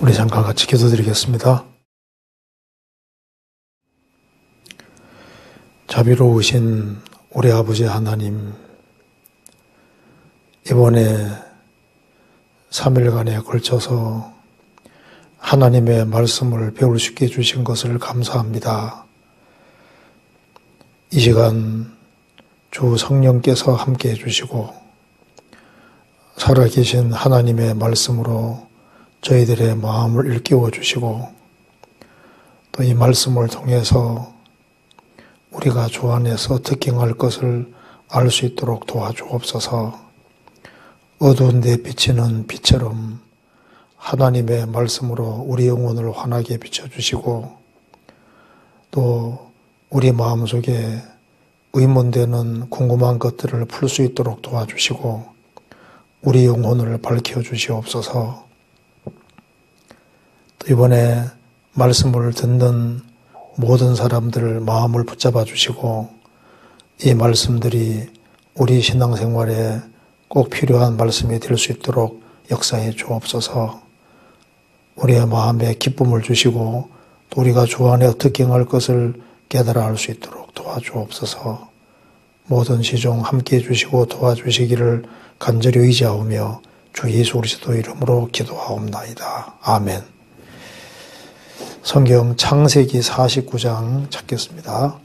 우리 잠깐 같이 기도드리겠습니다. 자비로우신 우리 아버지 하나님, 이번에 3일간에 걸쳐서 하나님의 말씀을 배울 수 있게 해주신 것을 감사합니다. 이 시간 주 성령께서 함께 해주시고 살아계신 하나님의 말씀으로 저희들의 마음을 일깨워 주시고 또 이 말씀을 통해서 우리가 주 안에서 특징할 것을 알 수 있도록 도와주옵소서. 어두운 데 비치는 빛처럼 하나님의 말씀으로 우리 영혼을 환하게 비춰주시고 또 우리 마음속에 의문되는 궁금한 것들을 풀 수 있도록 도와주시고 우리 영혼을 밝혀주시옵소서. 또 이번에 말씀을 듣는 모든 사람들 마음을 붙잡아 주시고 이 말씀들이 우리 신앙생활에 꼭 필요한 말씀이 될 수 있도록 역사해 주옵소서. 우리의 마음에 기쁨을 주시고 또 우리가 주 안에 어떻게 행할 것을 깨달아 알 수 있도록 도와주옵소서. 모든 시종 함께해 주시고 도와주시기를 간절히 의지하오며 주 예수 그리스도 이름으로 기도하옵나이다. 아멘. 성경 창세기 49장 찾겠습니다.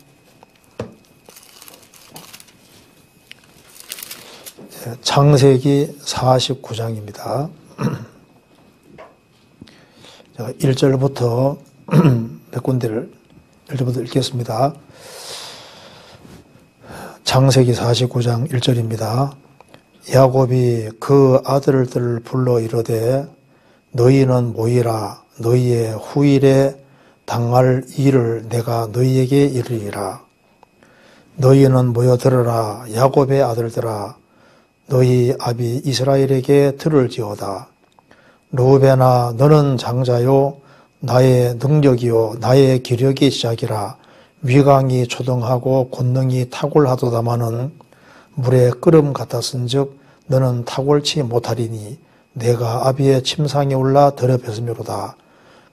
창세기 49장입니다. 1절부터 몇 군데를 1절부터 읽겠습니다. 창세기 49장 1절입니다. 야곱이 그 아들들을 불러 이르되 너희는 모이라. 너희의 후일에 당할 일을 내가 너희에게 이르리라. 너희는 모여들어라. 야곱의 아들들아, 너희 아비 이스라엘에게 들을지어다. 르우벤아, 너는 장자요 나의 능력이요 나의 기력이 시작이라. 위강이 초등하고 권능이 탁월하도다마는 물에 끓음 같았은즉 너는 탁월치 못하리니 내가 아비의 침상에 올라 더럽혔으므로다.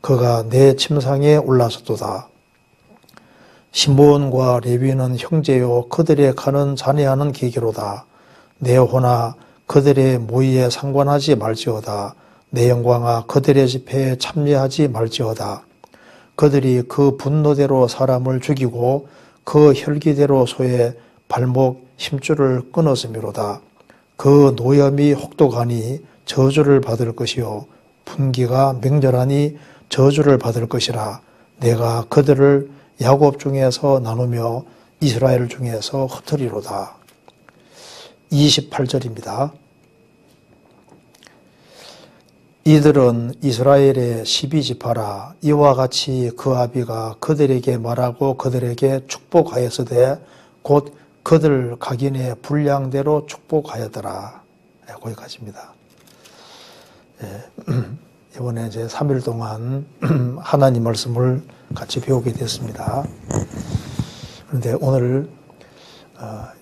그가 내 침상에 올라섰도다. 시므온과 레위는 형제요 그들의 가는 자네하는 계계로다. 내 호나 그들의 모의에 상관하지 말지어다. 내 영광아 그들의 집회에 참여하지 말지어다. 그들이 그 분노대로 사람을 죽이고 그 혈기대로 소의 발목 힘줄을 끊었으므로다. 그 노염이 혹독하니 저주를 받을 것이요 분기가 맹렬하니 저주를 받을 것이라. 내가 그들을 야곱 중에서 나누며 이스라엘 중에서 흩으리로다. 28절입니다. 이들은 이스라엘의 12지파라. 이와 같이 그 아비가 그들에게 말하고 그들에게 축복하였으되 곧 그들 각인의 분량대로 축복하였더라. 거기까지입니다. 이번에 이제 3일 동안 하나님 말씀을 같이 배우게 됐습니다. 그런데 오늘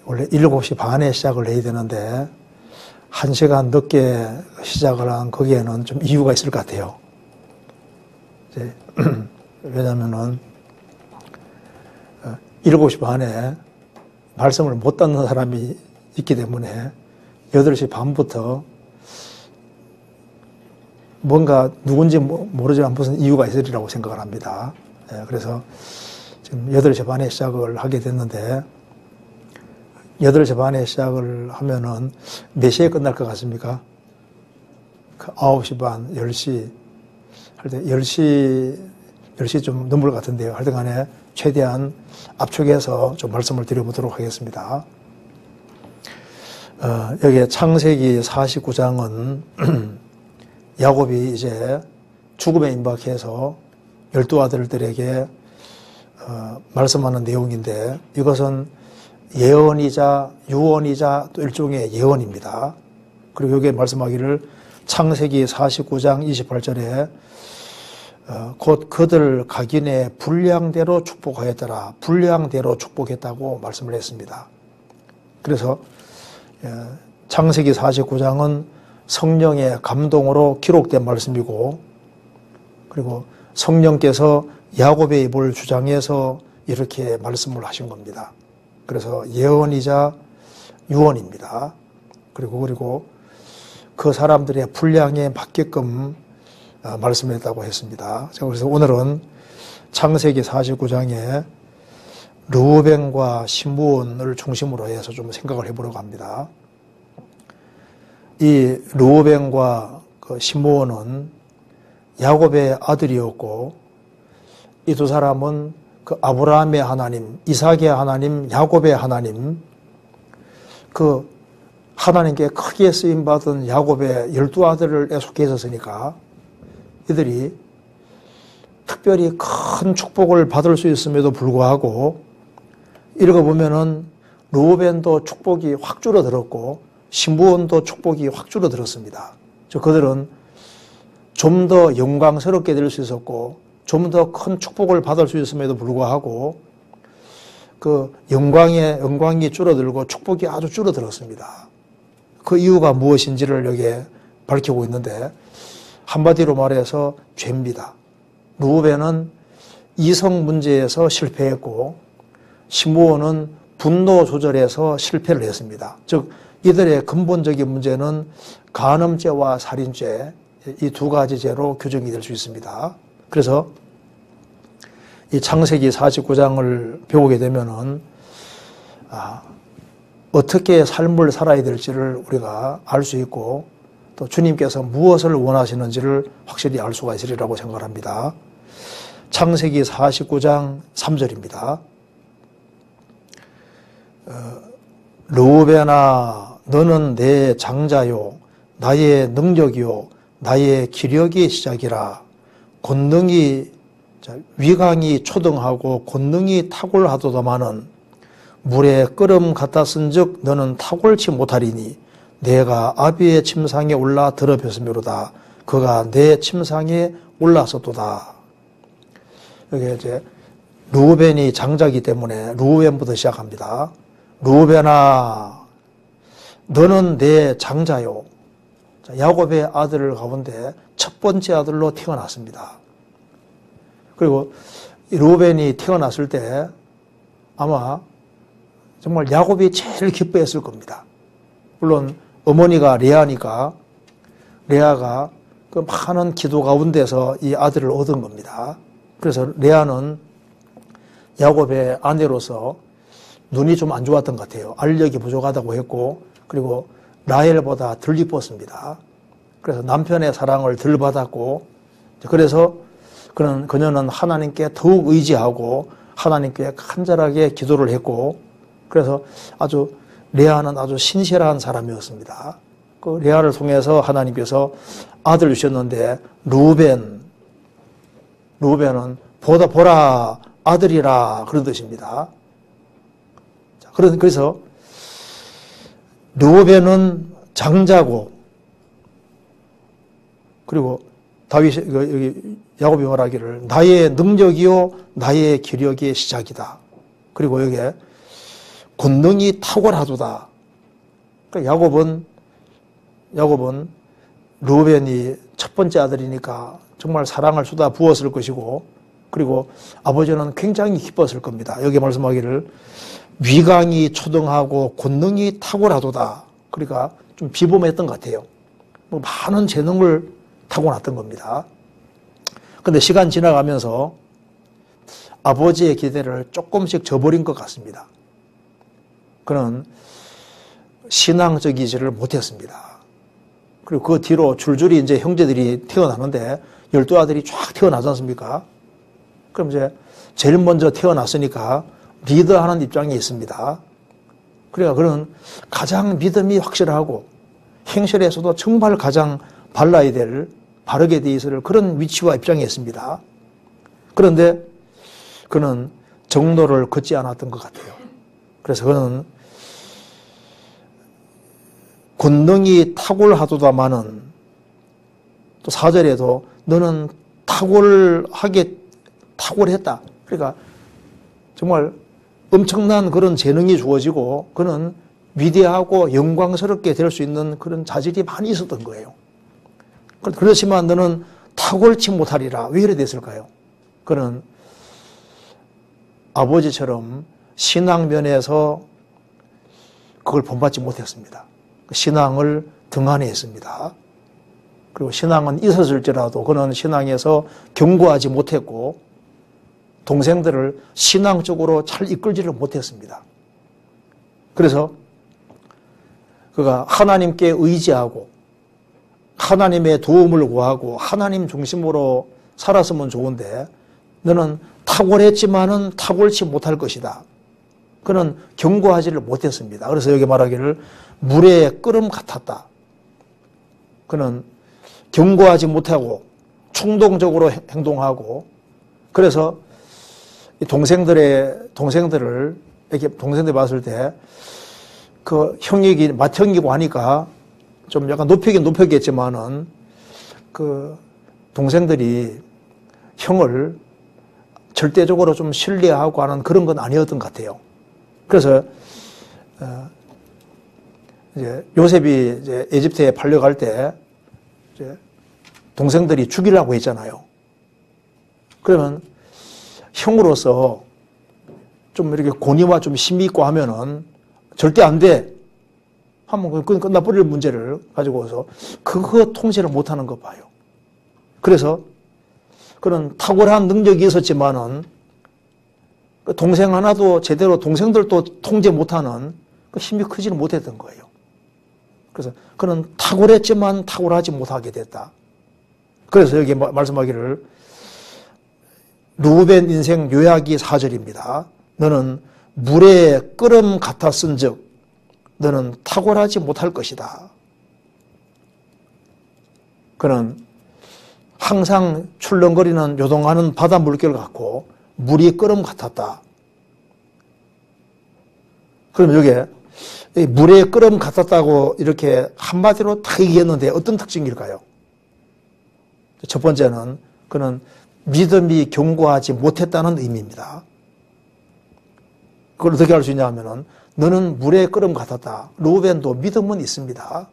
원래 7시 반에 시작을 해야 되는데 1시간 늦게 시작을 한 거기에는 좀 이유가 있을 것 같아요. 왜냐면은 7시 반에 말씀을 못 듣는 사람이 있기 때문에 8시 반부터 뭔가 누군지 모르지만 무슨 이유가 있으리라고 생각을 합니다. 그래서 지금 8시 반에 시작을 하게 됐는데 8시 반에 시작을 하면은 몇 시에 끝날 것 같습니까? 9시 반, 10시 할 때 10시 좀 넘을 것 같은데요. 할 때 간에 최대한 압축해서 좀 말씀을 드려보도록 하겠습니다. 여기 창세기 49장은 야곱이 이제 죽음에 임박해서 12아들들에게 말씀하는 내용인데 이것은 예언이자 유언이자 또 일종의 예언입니다. 그리고 여기에 말씀하기를 창세기 49장 28절에 곧 그들 각인의 분량대로 축복하였더라. 분량대로 축복했다고 말씀을 했습니다. 그래서 창세기 49장은 성령의 감동으로 기록된 말씀이고 그리고 성령께서 야곱의 입을 주장해서 이렇게 말씀을 하신 겁니다. 그래서 예언이자 유언입니다. 그리고 그 사람들의 분량에 맞게끔 말씀했다고 했습니다. 그래서 오늘은 창세기 49장에 르우벤과 시므온을 중심으로 해서 좀 생각을 해보려고 합니다. 이 르우벤과 그 시므온은 야곱의 아들이었고 이 두 사람은 그 아브라함의 하나님, 이삭의 하나님, 야곱의 하나님, 그 하나님께 크게 쓰임받은 야곱의 12아들에 속해 있었으니까 이들이 특별히 큰 축복을 받을 수 있음에도 불구하고 읽어보면은 르우벤도 축복이 확 줄어들었고 시므온도 축복이 확 줄어들었습니다. 그들은 좀 더 영광스럽게 될 수 있었고 좀 더 큰 축복을 받을 수 있음에도 불구하고 그 영광이 줄어들고 축복이 아주 줄어들었습니다. 그 이유가 무엇인지를 여기에 밝히고 있는데 한마디로 말해서 죄입니다. 르우벤은 이성 문제에서 실패했고 시므온은 분노 조절에서 실패를 했습니다. 즉 이들의 근본적인 문제는 간음죄와 살인죄, 이 두 가지 죄로 규정이 될 수 있습니다. 그래서 이 창세기 49장을 배우게 되면은 어떻게 삶을 살아야 될지를 우리가 알 수 있고 또 주님께서 무엇을 원하시는지를 확실히 알 수가 있으리라고 생각합니다. 창세기 49장 3절입니다. 르우벤아 너는 내 장자요 나의 능력이요 나의 기력의 시작이라. 권능이 위강이 초등하고 권능이 탁월하도다마는 물에 끓음 같았은즉 너는 탁월치 못하리니 내가 아비의 침상에 올라 더럽혔으므로다. 그가 내 침상에 올라섰도다. 여기 이제 르우벤이 장자이기 때문에 르우벤부터 시작합니다. 르우벤아 너는 내 장자요. 야곱의 아들 가운데 첫 번째 아들로 태어났습니다. 그리고 르우벤이 태어났을 때 아마 정말 야곱이 제일 기뻐했을 겁니다. 물론 어머니가 레아니까 레아가 그 많은 기도 가운데서 이 아들을 얻은 겁니다. 그래서 레아는 야곱의 아내로서 눈이 좀 안 좋았던 것 같아요. 알력이 부족하다고 했고 그리고 라헬보다 덜 이뻤습니다. 그래서 남편의 사랑을 덜 받았고 그래서 그녀는 하나님께 더욱 의지하고 하나님께 간절하게 기도를 했고 그래서 레아는 아주 신실한 사람이었습니다. 그 레아를 통해서 하나님께서 아들 주셨는데 르우벤은 보라 아들이라 그런 뜻입니다. 그래서 르우벤은 장자고 그리고 여기 야곱이 말하기를 나의 능력이요 나의 기력의 시작이다. 그리고 여기에 권능이 탁월하도다. 그러니까 야곱은 르우벤이 첫 번째 아들이니까 정말 사랑을 쏟아 부었을 것이고 그리고 아버지는 굉장히 기뻤을 겁니다. 여기 말씀하기를 위강이 초등하고 권능이 탁월하도다. 그러니까 좀 비범했던 것 같아요. 많은 재능을 타고났던 겁니다. 그런데 시간 지나가면서 아버지의 기대를 조금씩 저버린 것 같습니다. 그는 신앙적이지를 못했습니다. 그리고 그 뒤로 줄줄이 이제 형제들이 태어나는데 12아들이 쫙 태어나지 않습니까? 그럼 이제 제일 먼저 태어났으니까 리더하는 입장이 있습니다. 그러니까 그는 가장 믿음이 확실하고 행실에서도 정말 가장 바르게 돼 있을 그런 위치와 입장에 있습니다. 그런데 그는 정로를 걷지 않았던 것 같아요. 그래서 그는 권능이 탁월하도다마는 또 4절에도 너는 탁월했다. 그러니까 정말 엄청난 그런 재능이 주어지고 그는 위대하고 영광스럽게 될 수 있는 그런 자질이 많이 있었던 거예요. 그렇지만 너는 탁월치 못하리라. 왜 이래 됐을까요? 그는 아버지처럼 신앙면에서 그걸 본받지 못했습니다. 신앙을 등한히했습니다. 그리고 신앙은 있었을지라도 그는 신앙에서 견고하지 못했고 동생들을 신앙적으로 잘 이끌지를 못했습니다. 그래서 그가 하나님께 의지하고 하나님의 도움을 구하고 하나님 중심으로 살았으면 좋은데 너는 탁월했지만은 탁월치 못할 것이다. 그는 견고하지를 못했습니다. 그래서 여기 말하기를 물의 끓음 같았다. 그는 견고하지 못하고 충동적으로 행동하고 그래서 동생들을 이렇게 동생들 봤을 때 그 형이기 맏형이고 하니까 좀 약간 높이긴 높였겠지만은 그 동생들이 형을 절대적으로 좀 신뢰하고 하는 그런 건 아니었던 것 같아요. 그래서 이제 요셉이 이제 에집트에 팔려갈 때 이제 동생들이 죽이려고 했잖아요. 그러면 형으로서 좀 이렇게 권위와 좀 힘이 있고 하면은 절대 안 돼. 하면 끝나버릴 문제를 가지고서 그거 통제를 못하는 거 봐요. 그래서 그런 탁월한 능력이 있었지만은 동생 하나도 제대로 동생들도 통제 못하는 그 힘이 크지는 못했던 거예요. 그래서 그는 탁월했지만 탁월하지 못하게 됐다. 그래서 여기 말씀하기를 르우벤 인생 요약이 4절입니다. 너는 물의 끓음 같았은즉 너는 탁월하지 못할 것이다. 그는 항상 출렁거리는 요동하는 바다 물결 같고 물이 끓음 같았다. 그럼 여기에 물의 끓음 같았다고 이렇게 한마디로 딱 얘기했는데 어떤 특징일까요? 첫 번째는 그는 믿음이 견고하지 못했다는 의미입니다. 그걸 어떻게 알 수 있냐 하면은 너는 물의 끓음 같았다. 르우벤도 믿음은 있습니다.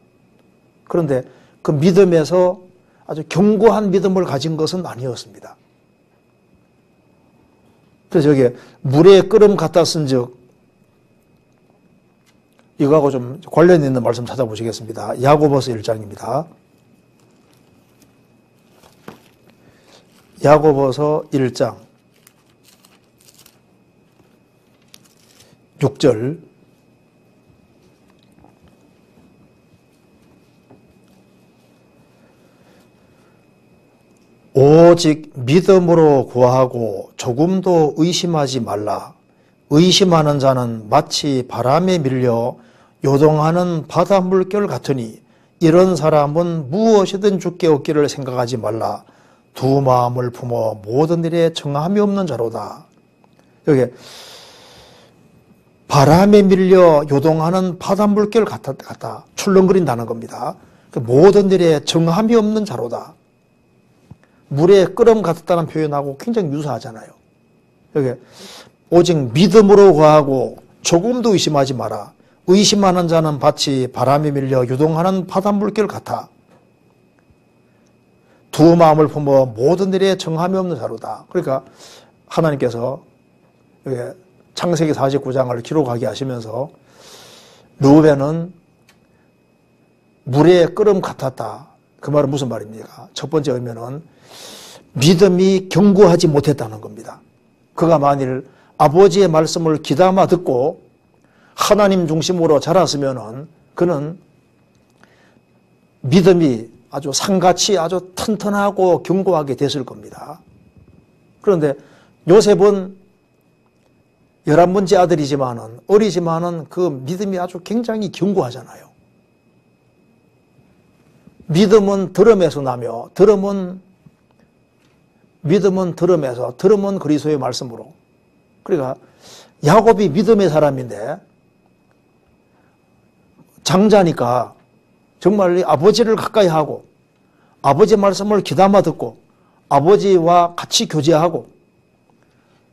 그런데 그 믿음에서 아주 견고한 믿음을 가진 것은 아니었습니다. 그래서 여기 물의 끓음 같았은즉 이거하고 좀 관련 있는 말씀 찾아보시겠습니다. 야고보서 1장입니다. 야고보서 1장 6절 오직 믿음으로 구하고 조금도 의심하지 말라. 의심하는 자는 마치 바람에 밀려 요동하는 바다 물결 같으니 이런 사람은 무엇이든 주께 얻기를 생각하지 말라. 두 마음을 품어 모든 일에 정함이 없는 자로다. 여기 바람에 밀려 요동하는 바다 물결 같다. 출렁거린다는 겁니다. 모든 일에 정함이 없는 자로다. 물에 끓음 같았다는 표현하고 굉장히 유사하잖아요. 여기 오직 믿음으로 구하고 조금도 의심하지 마라. 의심하는 자는 마치 바람에 밀려 요동하는 바닷물결 같아. 두 마음을 품어 모든 일에 정함이 없는 자로다. 그러니까 하나님께서 창세기 49장을 기록하게 하시면서 르우벤은 물에 끓음 같았다. 그 말은 무슨 말입니까? 첫 번째 의미는 믿음이 견고하지 못했다는 겁니다. 그가 만일 아버지의 말씀을 귀담아 듣고 하나님 중심으로 자랐으면 그는 믿음이 아주 산같이 아주 튼튼하고 견고하게 됐을 겁니다. 그런데 요셉은 11번째 아들이지만은 어리지만은 그 믿음이 아주 굉장히 견고하잖아요. 믿음은 들음에서 나며 믿음은 들음에서 들음은 그리스도의 말씀으로. 그러니까 야곱이 믿음의 사람인데 장자니까 정말 아버지를 가까이 하고 아버지 말씀을 귀담아 듣고 아버지와 같이 교제하고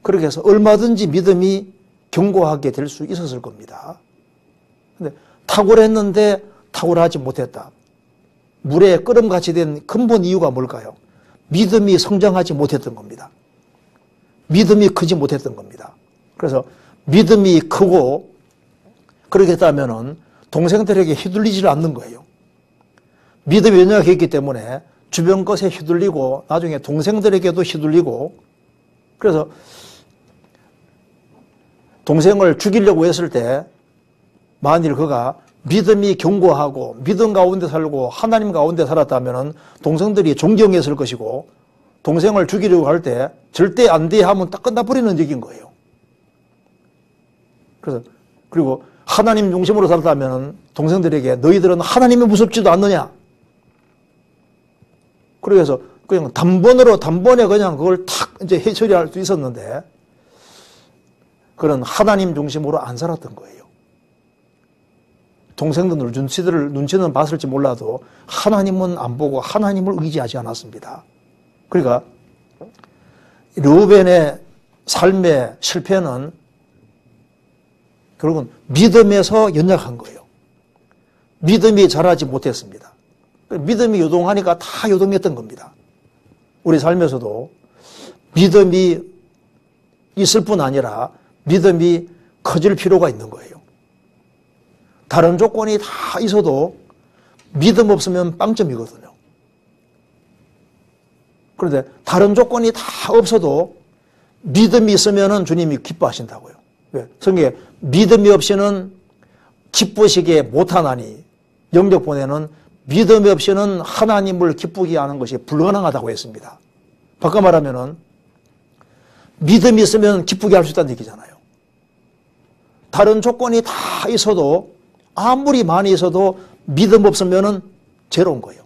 그렇게 해서 얼마든지 믿음이 견고하게 될 수 있었을 겁니다. 근데 탁월했는데 탁월하지 못했다. 물에 끓음같이 된 근본 이유가 뭘까요? 믿음이 성장하지 못했던 겁니다. 믿음이 크지 못했던 겁니다. 그래서 믿음이 크고 그렇게 했다면은 동생들에게 휘둘리지를 않는 거예요. 믿음이 연약했기 때문에 주변 것에 휘둘리고 나중에 동생들에게도 휘둘리고, 그래서 동생을 죽이려고 했을 때 만일 그가 믿음이 견고하고 믿음 가운데 살고 하나님 가운데 살았다면 동생들이 존경했을 것이고, 동생을 죽이려고 할 때 절대 안 돼 하면 딱 끝나버리는 얘기인 거예요. 그래서 그리고 하나님 중심으로 살았다면 동생들에게 너희들은 하나님이 무섭지도 않느냐, 그래서 그냥 단번에 그냥 그걸 탁 이제 처리할 수 있었는데, 그런 하나님 중심으로 안 살았던 거예요. 동생들 눈치는 봤을지 몰라도 하나님은 안 보고 하나님을 의지하지 않았습니다. 그러니까 르우벤의 삶의 실패는 결국은 믿음에서 연약한 거예요. 믿음이 자라지 못했습니다. 믿음이 요동하니까 다 요동했던 겁니다. 우리 삶에서도 믿음이 있을 뿐 아니라 믿음이 커질 필요가 있는 거예요. 다른 조건이 다 있어도 믿음 없으면 빵점이거든요. 그런데 다른 조건이 다 없어도 믿음이 있으면 주님이 기뻐하신다고요. 왜? 성경에 믿음이 없이는 기쁘시게 못하나니, 영적본에는 믿음이 없이는 하나님을 기쁘게 하는 것이 불가능하다고 했습니다. 바꿔 말하면은 믿음이 있으면 기쁘게 할 수 있다는 얘기잖아요. 다른 조건이 다 있어도, 아무리 많이 있어도 믿음 없으면은 제로인 거예요.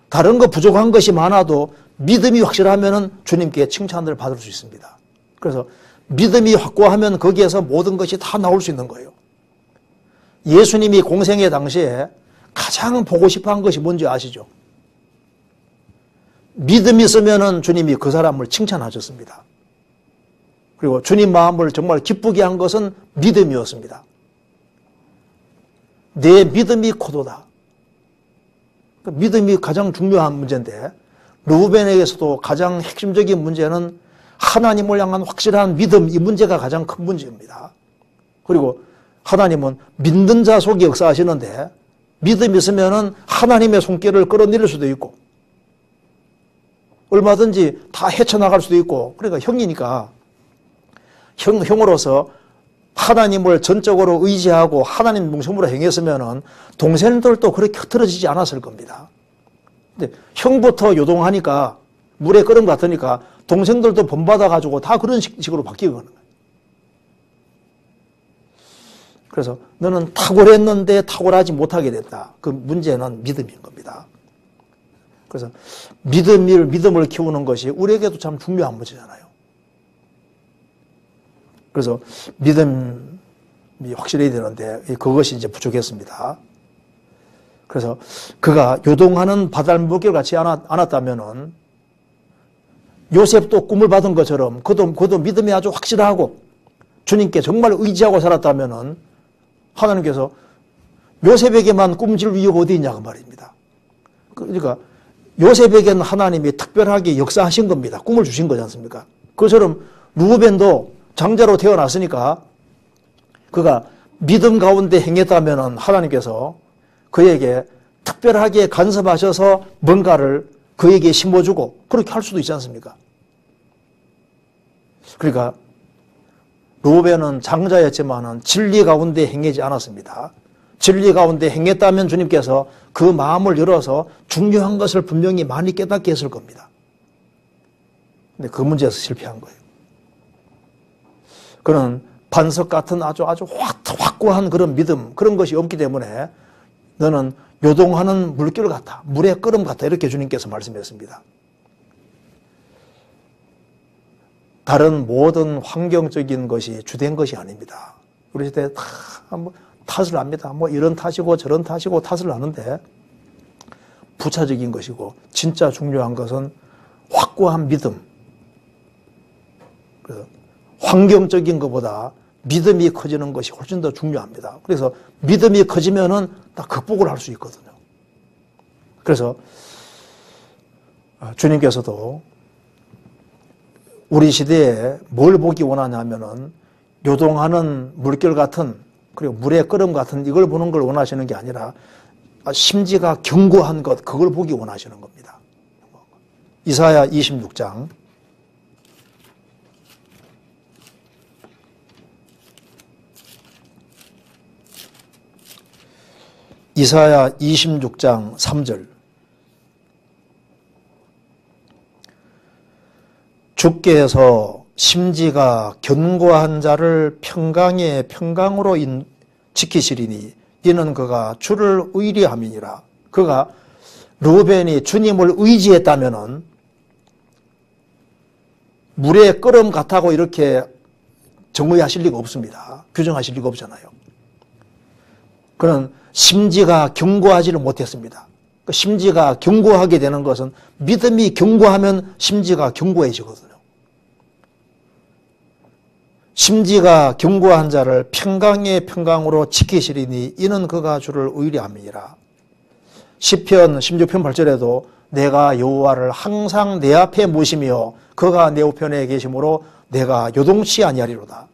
다른 거 부족한 것이 많아도 믿음이 확실하면은 주님께 칭찬을 받을 수 있습니다. 그래서 믿음이 확고하면 거기에서 모든 것이 다 나올 수 있는 거예요. 예수님이 공생의 당시에 가장 보고 싶어 한 것이 뭔지 아시죠? 믿음이 있으면은 주님이 그 사람을 칭찬하셨습니다. 그리고 주님 마음을 정말 기쁘게 한 것은 믿음이었습니다. 내 믿음이 고도다. 믿음이 가장 중요한 문제인데, 르우벤에게서도 가장 핵심적인 문제는 하나님을 향한 확실한 믿음, 이 문제가 가장 큰 문제입니다. 그리고 하나님은 믿는 자 속에 역사하시는데, 믿음이 있으면 하나님의 손길을 끌어내릴 수도 있고 얼마든지 다 헤쳐나갈 수도 있고, 그러니까 형이니까 형으로서 하나님을 전적으로 의지하고 하나님 중심으로 행했으면 동생들도 그렇게 흐트러지지 않았을 겁니다. 근데 형부터 요동하니까, 물에 끓은 것 같으니까 동생들도 본받아가지고 다 그런 식으로 바뀌는 거예요. 그래서 너는 탁월했는데 탁월하지 못하게 됐다. 그 문제는 믿음인 겁니다. 그래서 믿음을 키우는 것이 우리에게도 참 중요한 문제잖아요. 그래서 믿음이 확실해야 되는데 그것이 이제 부족했습니다. 그래서 그가 요동하는 바닷물결 같지 않았다면은 요셉도 꿈을 받은 것처럼 그도 믿음이 아주 확실하고 주님께 정말 의지하고 살았다면은 하나님께서 요셉에게만 꿈질 위협이 어디 있냐고 말입니다. 그러니까 요셉에게는 하나님이 특별하게 역사하신 겁니다. 꿈을 주신 거지 않습니까? 그처럼 르우벤도 장자로 태어났으니까 그가 믿음 가운데 행했다면 하나님께서 그에게 특별하게 간섭하셔서 뭔가를 그에게 심어주고 그렇게 할 수도 있지 않습니까? 그러니까 르우벤은 장자였지만 진리 가운데 행하지 않았습니다. 진리 가운데 행했다면 주님께서 그 마음을 열어서 중요한 것을 분명히 많이 깨닫게 했을 겁니다. 근데 그 문제에서 실패한 거예요. 그는 반석 같은 아주 확고한 그런 믿음, 그런 것이 없기 때문에 너는 요동하는 물결 같아, 물의 끓음 같아, 이렇게 주님께서 말씀했습니다. 다른 모든 환경적인 것이 주된 것이 아닙니다. 우리 시대에 다 탓을 합니다. 이런 탓이고 저런 탓이고 탓을 하는데 부차적인 것이고 진짜 중요한 것은 확고한 믿음. 그래서 환경적인 것보다 믿음이 커지는 것이 훨씬 더 중요합니다. 그래서 믿음이 커지면은 다 극복을 할 수 있거든요. 그래서 주님께서도 우리 시대에 뭘 보기 원하냐면은 요동하는 물결 같은, 그리고 물의 끓음 같은 이걸 보는 걸 원하시는 게 아니라 심지가 견고한 것, 그걸 보기 원하시는 겁니다. 이사야 26장 이사야 26장 3절. 주께서 심지가 견고한 자를 평강의 평강으로 지키시리니 이는 그가 주를 의리함이니라. 그가 르우벤이 주님을 의지했다면은 물의 끓음 같다고 이렇게 정의하실 리가 없습니다. 규정하실 리가 없잖아요. 그는 심지가 견고하지를 못했습니다. 심지가 견고하게 되는 것은 믿음이 견고하면 심지가 견고해지거든요. 심지가 견고한 자를 평강의 평강으로 지키시리니 이는 그가 주를 의리함이니라. 시편 16편 8절에도 내가 여호와를 항상 내 앞에 모시며 그가 내 우편에 계심으로 내가 요동치 아니하리로다.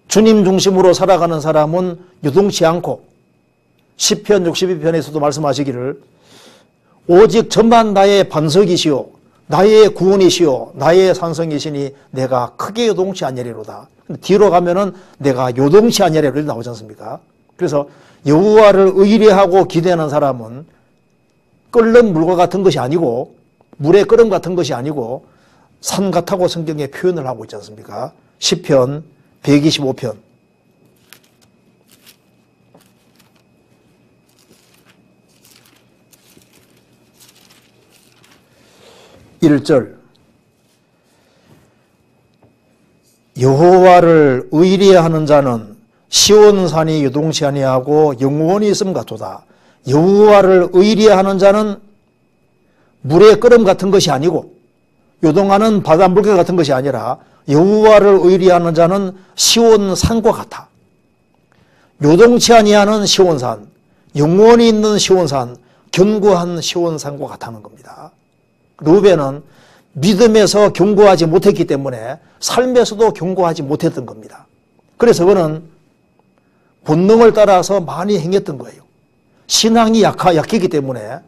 주님 중심으로 살아가는 사람은 요동치 않고 시편 62편에서도 말씀하시기를 오직 저만 나의 반석이시오 나의 구원이시오 나의 산성이시니 내가 크게 요동치 아니하리로다. 뒤로 가면은 내가 요동치 아니하리로다 나오지 않습니까? 그래서 여호와를 의뢰하고 기대하는 사람은 끓는 물과 같은 것이 아니고 물의 끓음 같은 것이 아니고 산 같다고 성경에 표현을 하고 있지 않습니까? 시편 125편 1절 여호와를 의리하는 자는 시온산이 요동치 아니하고 영원히 있음 같도다. 여호와를 의리하는 자는 물의 끓음 같은 것이 아니고 요동하는 바닷물개 같은 것이 아니라 여호와를 의리하는 자는 시온산과 같아. 요동치 아니하는 시온산, 영원히 있는 시온산, 견고한 시온산과 같다는 겁니다. 르우벤은 믿음에서 견고하지 못했기 때문에 삶에서도 견고하지 못했던 겁니다. 그래서 그는 본능을 따라서 많이 행했던 거예요. 신앙이 약했기 때문에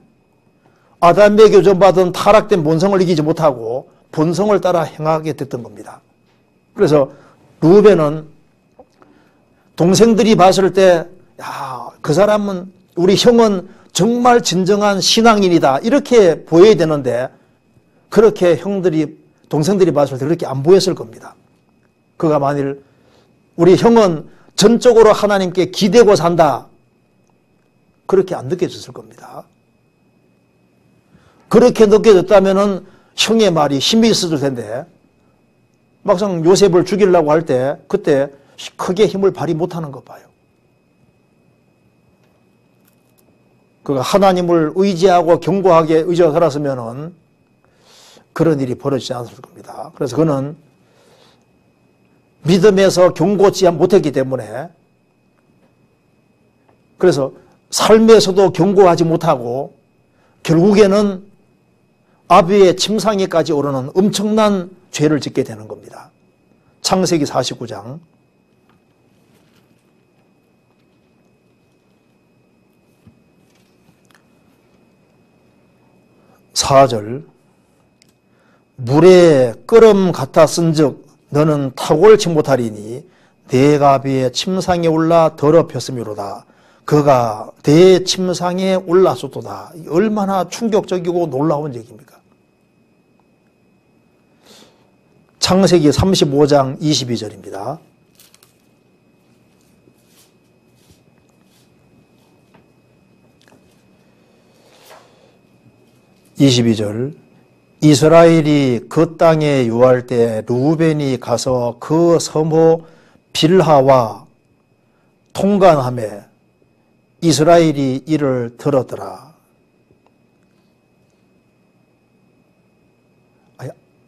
아담에게 교전받은 타락된 본성을 이기지 못하고 본성을 따라 행하게 됐던 겁니다. 그래서 르우벤은 동생들이 봤을 때 야, 그 사람은 우리 형은 정말 진정한 신앙인이다 이렇게 보여야 되는데 그렇게 동생들이 봤을 때 그렇게 안 보였을 겁니다. 그가 만일 우리 형은 전적으로 하나님께 기대고 산다 그렇게 안 느껴졌을 겁니다. 그렇게 느껴졌다면은 형의 말이 힘이 있었을 텐데 막상 요셉을 죽이려고 할 때 그때 크게 힘을 발휘 못하는 거 봐요. 그가 하나님을 의지하고 견고하게 의지하고 살았으면은 그런 일이 벌어지지 않았을 겁니다. 그래서 그는 믿음에서 견고치 못했기 때문에 그래서 삶에서도 견고하지 못하고 결국에는 아비의 침상에까지 오르는 엄청난 죄를 짓게 되는 겁니다. 창세기 49장 4절 물에 끓음 같았은즉 너는 탁월치 못하리니 내 가비의 침상에 올라 더럽혔음이로다. 그가 내 침상에 올랐었도다. 얼마나 충격적이고 놀라운 얘기입니까? 창세기 35장 22절입니다. 이스라엘이 그 땅에 유할 때 르우벤이 가서 그 서모 빌하와 통관하매 이스라엘이 이를 들었더라.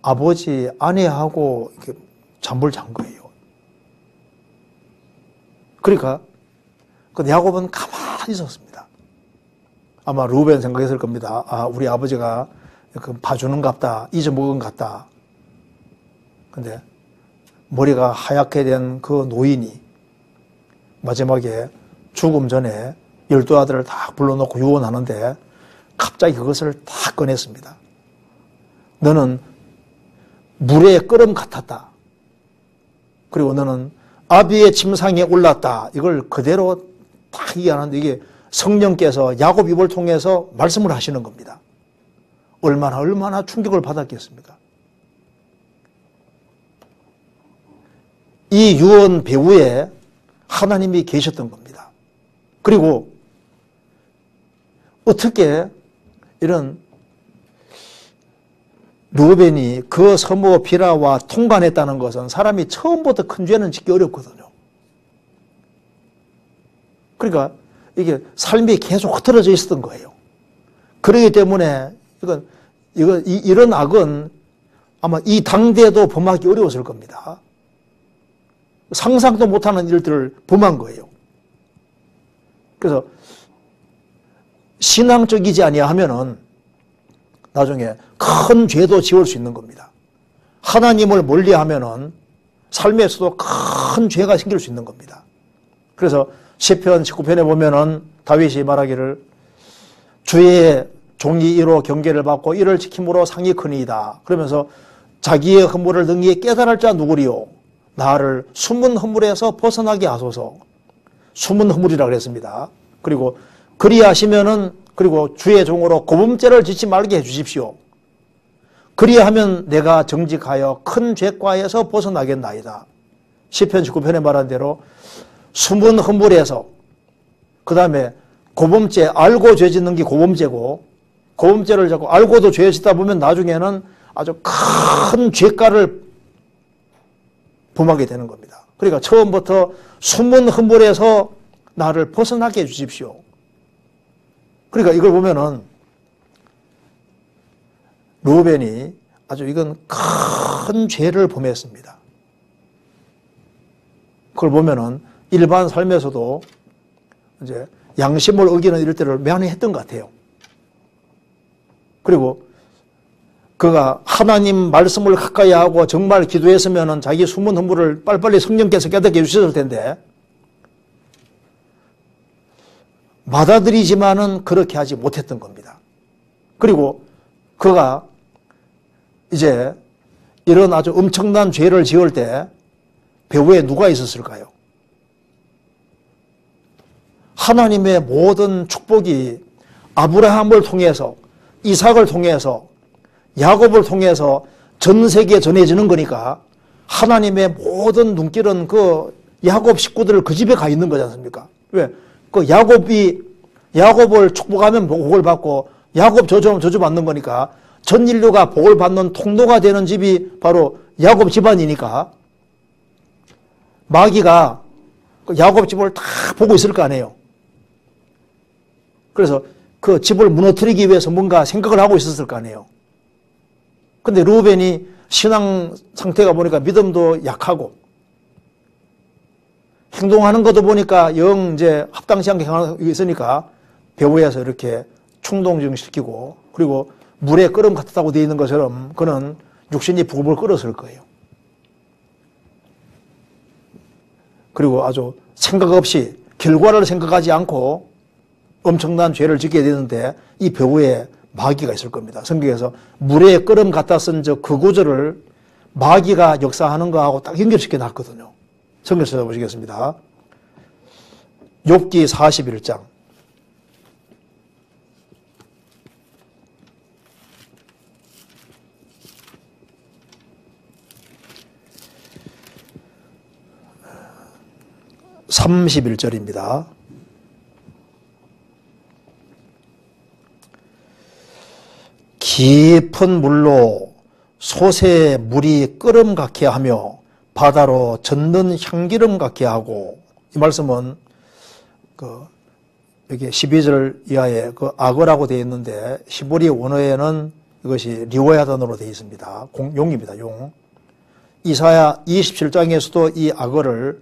아버지 아내하고 이렇게 잠을 잔 거예요. 그러니까 그 야곱은 가만히 있었습니다. 아마 루벤 생각했을 겁니다. 아, 우리 아버지가 봐주는 갑다, 잊어먹은 같다. 근데 머리가 하얗게 된 그 노인이 마지막에 죽음 전에 12아들을 다 불러놓고 유언하는데 갑자기 그것을 다 꺼냈습니다. 너는 물의 끓음 같았다. 그리고 너는 아비의 침상에 올랐다. 이걸 그대로 딱 얘기하는데 이게 성령께서 야곱 입을 통해서 말씀을 하시는 겁니다. 얼마나 충격을 받았겠습니까? 이 유언 배후에 하나님이 계셨던 겁니다. 그리고 어떻게 이런 르우벤이 그 서모 비라와 통관했다는 것은 사람이 처음부터 큰 죄는 짓기 어렵거든요. 그러니까 이게 삶이 계속 흐트러져 있었던 거예요. 그렇기 때문에 이런 악은 아마 이 당대에도 범하기 어려웠을 겁니다. 상상도 못하는 일들을 범한 거예요. 그래서 신앙적이지 아니하면은 나중에 큰 죄도 지을 수 있는 겁니다. 하나님을 멀리하면은 삶에서도 큰 죄가 생길 수 있는 겁니다. 그래서 시편 19편에 보면은 다윗이 말하기를 주의 종이 이로 경계를 받고 이를 지킴으로 상이 크니이다. 그러면서 자기의 허물을 능히 깨달을 자 누구리요? 나를 숨은 허물에서 벗어나게 하소서. 숨은 허물이라 그랬습니다. 그리고 그리하시면은 그리고 주의 종으로 고범죄를 짓지 말게 해주십시오. 그리하면 내가 정직하여 큰 죄과에서 벗어나겠나이다. 시편 19편에 말한 대로 숨은 허물에서 그 다음에 고범죄, 알고 죄 짓는 게 고범죄고 고범죄를 자꾸 알고도 죄 짓다 보면 나중에는 아주 큰 죄가를 범하게 되는 겁니다. 그러니까 처음부터 숨은 허물에서 나를 벗어나게 해주십시오. 그러니까 이걸 보면은 르우벤이 아주 이건 큰 죄를 범했습니다. 그걸 보면은 일반 삶에서도 이제 양심을 어기는 일들을 많이 했던 것 같아요. 그리고 그가 하나님 말씀을 가까이 하고 정말 기도했으면은 자기 숨은 허물을 빨리빨리 성령께서 깨닫게 해주셨을 텐데 받아들이지만은 그렇게 하지 못했던 겁니다. 그리고 그가 이제 이런 아주 엄청난 죄를 지을 때 배후에 누가 있었을까요? 하나님의 모든 축복이 아브라함을 통해서 이삭을 통해서 야곱을 통해서 전 세계에 전해지는 거니까 하나님의 모든 눈길은 그 야곱 식구들 그 집에 가 있는 거지 않습니까? 왜? 그 야곱을 축복하면 복을 받고 야곱 저주 받는 거니까 전 인류가 복을 받는 통로가 되는 집이 바로 야곱 집안이니까 마귀가 그 야곱 집을 다 보고 있을 거 아니에요. 그래서 그 집을 무너뜨리기 위해서 뭔가 생각을 하고 있었을 거 아니에요. 근데 르우벤이 신앙 상태가 보니까 믿음도 약하고 행동하는 것도 보니까 영 이제 합당치 않게 행하고 있으니까 배후에서 이렇게 충동증시키고 그리고 물에 끓음 같았다고 되어 있는 것처럼 그는 육신이 부글부글 끓었을 거예요. 그리고 아주 생각 없이 결과를 생각하지 않고 엄청난 죄를 짓게 되는데 이 배후에 마귀가 있을 겁니다. 성경에서 물에 끓음 같다 쓴 그 구절을 마귀가 역사하는 거하고 딱 연결시켜 놨거든요. 성경 찾아보시겠습니다. 욥기 41장. (31절입니다) 깊은 물로 솥에 물이 끓음 같게 하며 바다로 젓는 향기름 같게 하고, 이 말씀은 여기 12절 이하에 악어라고 되어 있는데 히브리 원어에는 이것이 리워야단으로 되어 있습니다. 용입니다. 용. 이사야 27장에서도 이 악어를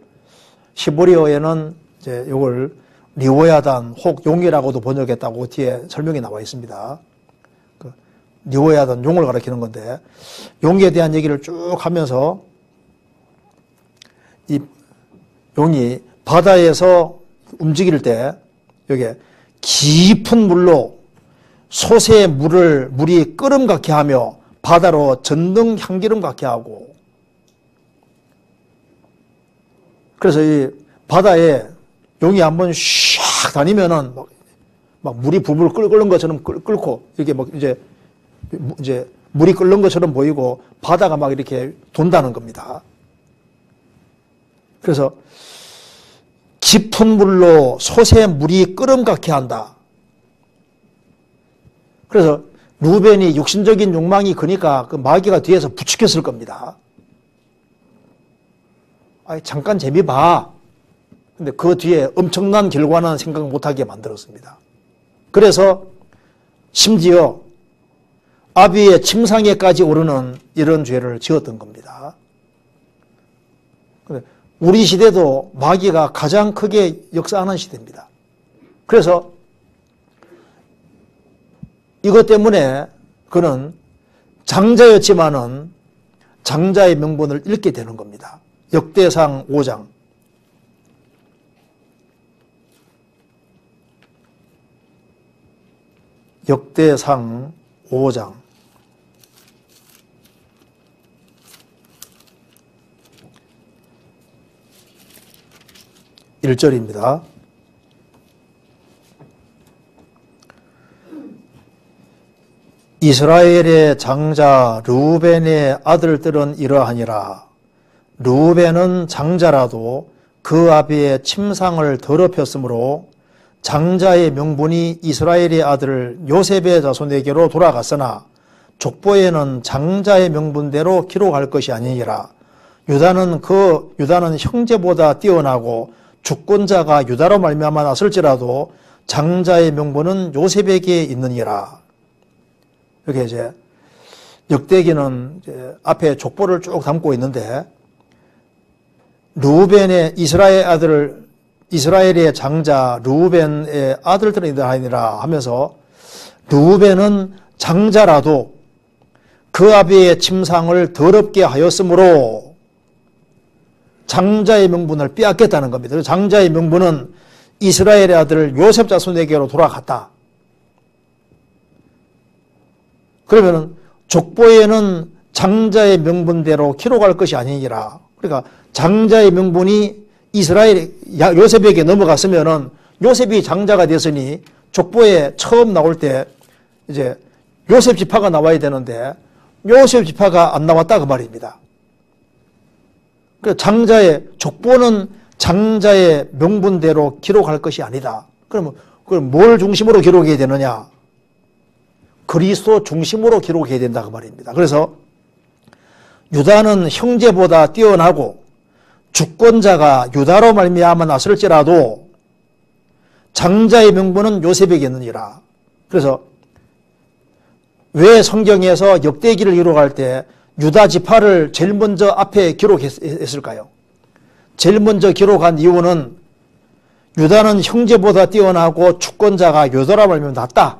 히브리어에는 이제 이걸 리오야단 혹 용이라고도 번역했다고 뒤에 설명이 나와 있습니다. 그 리오야단 용을 가리키는 건데 용에 대한 얘기를 쭉 하면서 이 용이 바다에서 움직일 때 여기 깊은 물로 솥에 물이 끓음 같게 하며 바다로 전등 향기름 같게 하고 그래서 이 바다에 용이 한번 샥 다니면은 막 물이 불불 끓는 것처럼 끓고 이게 막 이제 물이 끓는 것처럼 보이고 바다가 막 이렇게 돈다는 겁니다. 그래서 깊은 물로 솥에 물이 끓음 같게 한다. 그래서 루벤이 육신적인 욕망이 크니까 그 마귀가 뒤에서 부추겼을 겁니다. 아이, 잠깐 재미 봐. 근데 그 뒤에 엄청난 결과는 생각 못하게 만들었습니다. 그래서 심지어 아비의 침상에까지 오르는 이런 죄를 지었던 겁니다. 우리 시대도 마귀가 가장 크게 역사하는 시대입니다. 그래서 이것 때문에 그는 장자였지만은 장자의 명분을 잃게 되는 겁니다. 역대상 5장. 역대상 5장. 1절입니다. 이스라엘의 장자 르우벤의 아들들은 이러하니라. 르우벤은 장자라도 그 아비의 침상을 더럽혔으므로 장자의 명분이 이스라엘의 아들 요셉의 자손에게로 돌아갔으나 족보에는 장자의 명분대로 기록할 것이 아니니라. 유다는 형제보다 뛰어나고 주권자가 유다로 말미암아 났을지라도 장자의 명분은 요셉에게 있느니라. 이렇게 이제 역대기는 이제 앞에 족보를 쭉 담고 있는데 르우벤의 이스라엘의 장자 르우벤의 아들들은 아니라 하면서 르우벤은 장자라도 그 아비의 침상을 더럽게 하였으므로 장자의 명분을 빼앗겼다는 겁니다. 장자의 명분은 이스라엘의 아들 요셉 자손에게로 돌아갔다. 그러면 족보에는 장자의 명분대로 기록할 것이 아니니라. 그러니까 장자의 명분이 요셉에게 넘어갔으면은 요셉이 장자가 됐으니 족보에 처음 나올 때 이제 요셉 지파가 나와야 되는데 요셉 지파가 안 나왔다 그 말입니다. 족보는 장자의 명분대로 기록할 것이 아니다. 그러면 뭘 중심으로 기록해야 되느냐? 그리스도 중심으로 기록해야 된다 그 말입니다. 그래서 유다는 형제보다 뛰어나고 주권자가 유다로 말미암아 났을지라도 장자의 명분은 요셉에게 있느니라. 그래서 왜 성경에서 역대기를 기록할 때 유다 지파를 제일 먼저 앞에 기록했을까요? 제일 먼저 기록한 이유는 유다는 형제보다 뛰어나고 주권자가 유다로 말미암아 났다.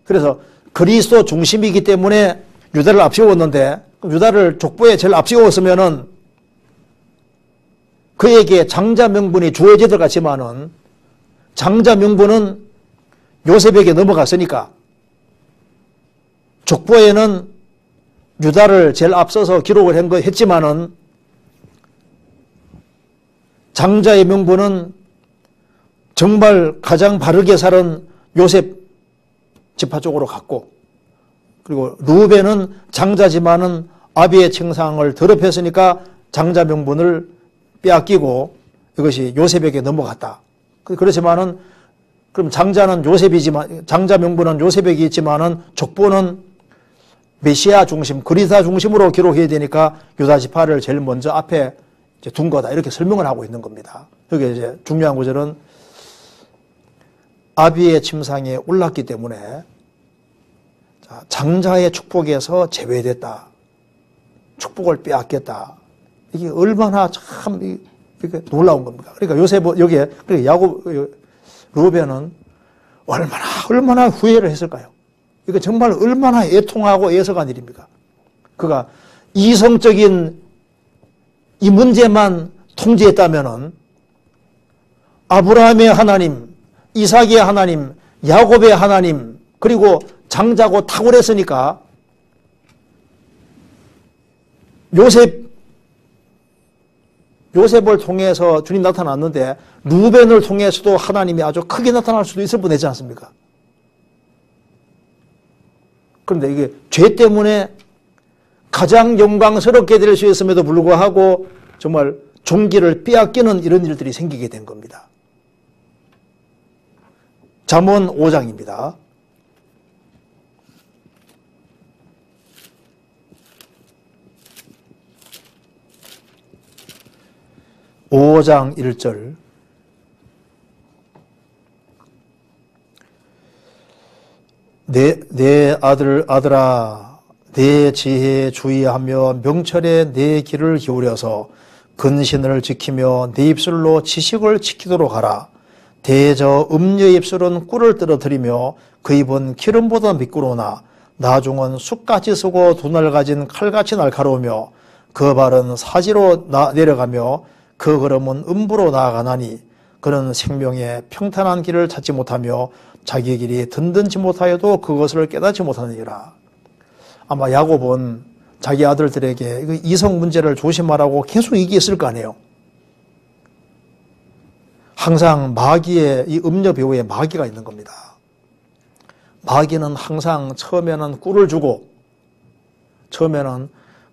그래서 그리스도 중심이기 때문에 유다를 앞세웠는데 유다를 족보에 제일 앞세웠으면은 그에게 장자 명분이 주어져야 될 것 같지만은 장자 명분은 요셉에게 넘어갔으니까 족보에는 유다를 제일 앞서서 기록을 했지만은 장자의 명분은 정말 가장 바르게 살은 요셉 지파 쪽으로 갔고, 그리고 르우벤은 장자지만은 아비의 책상을 더럽혔으니까 장자 명분을 빼앗기고 이것이 요셉에게 넘어갔다. 그렇지만은 그럼 장자 명분은 요셉에게 있지만은 족보는 메시아 중심, 그리스도 중심으로 기록해야 되니까 유다 지파를 제일 먼저 앞에 둔 거다. 이렇게 설명을 하고 있는 겁니다. 여기 이제 중요한 구절은 아비의 침상에 올랐기 때문에 장자의 축복에서 제외됐다. 축복을 빼앗겼다. 이게 얼마나 참 이렇게 놀라운 겁니다. 그러니까 요셉 여기에 야곱 르우벤은 얼마나 후회를 했을까요? 이거 정말 얼마나 애통하고 애석한 일입니까? 그가 이성적인 이 문제만 통제했다면은 아브라함의 하나님, 이삭의 하나님, 야곱의 하나님, 그리고 장자고 탁월했으니까 요셉을 통해서 주님 나타났는데 르우벤을 통해서도 하나님이 아주 크게 나타날 수도 있을 뻔했지 않습니까? 그런데 이게 죄 때문에 가장 영광스럽게 될 수 있음에도 불구하고 정말 종기를 빼앗기는 이런 일들이 생기게 된 겁니다. 잠언 5장입니다. (5장 1절) 내 아들아 내 지혜에 주의하며 명철에 내 귀를 기울여서 근신을 지키며 내 입술로 지식을 지키도록 하라. 대저 음녀의 입술은 꿀을 떨어뜨리며 그 입은 기름보다 미끄러우나 나중은 쑥같이 쓰고 두 날 가진 칼같이 날카로우며 그 발은 사지로 내려가며 그 걸음은 음부로 나아가나니 그는 생명의 평탄한 길을 찾지 못하며 자기 길이 든든치 못하여도 그것을 깨닫지 못하느니라. 아마 야곱은 자기 아들들에게 이성 문제를 조심하라고 계속 얘기했을 거 아니에요. 항상 마귀의 이 음녀 배후에 마귀가 있는 겁니다. 마귀는 항상 처음에는 꿀을 주고 처음에는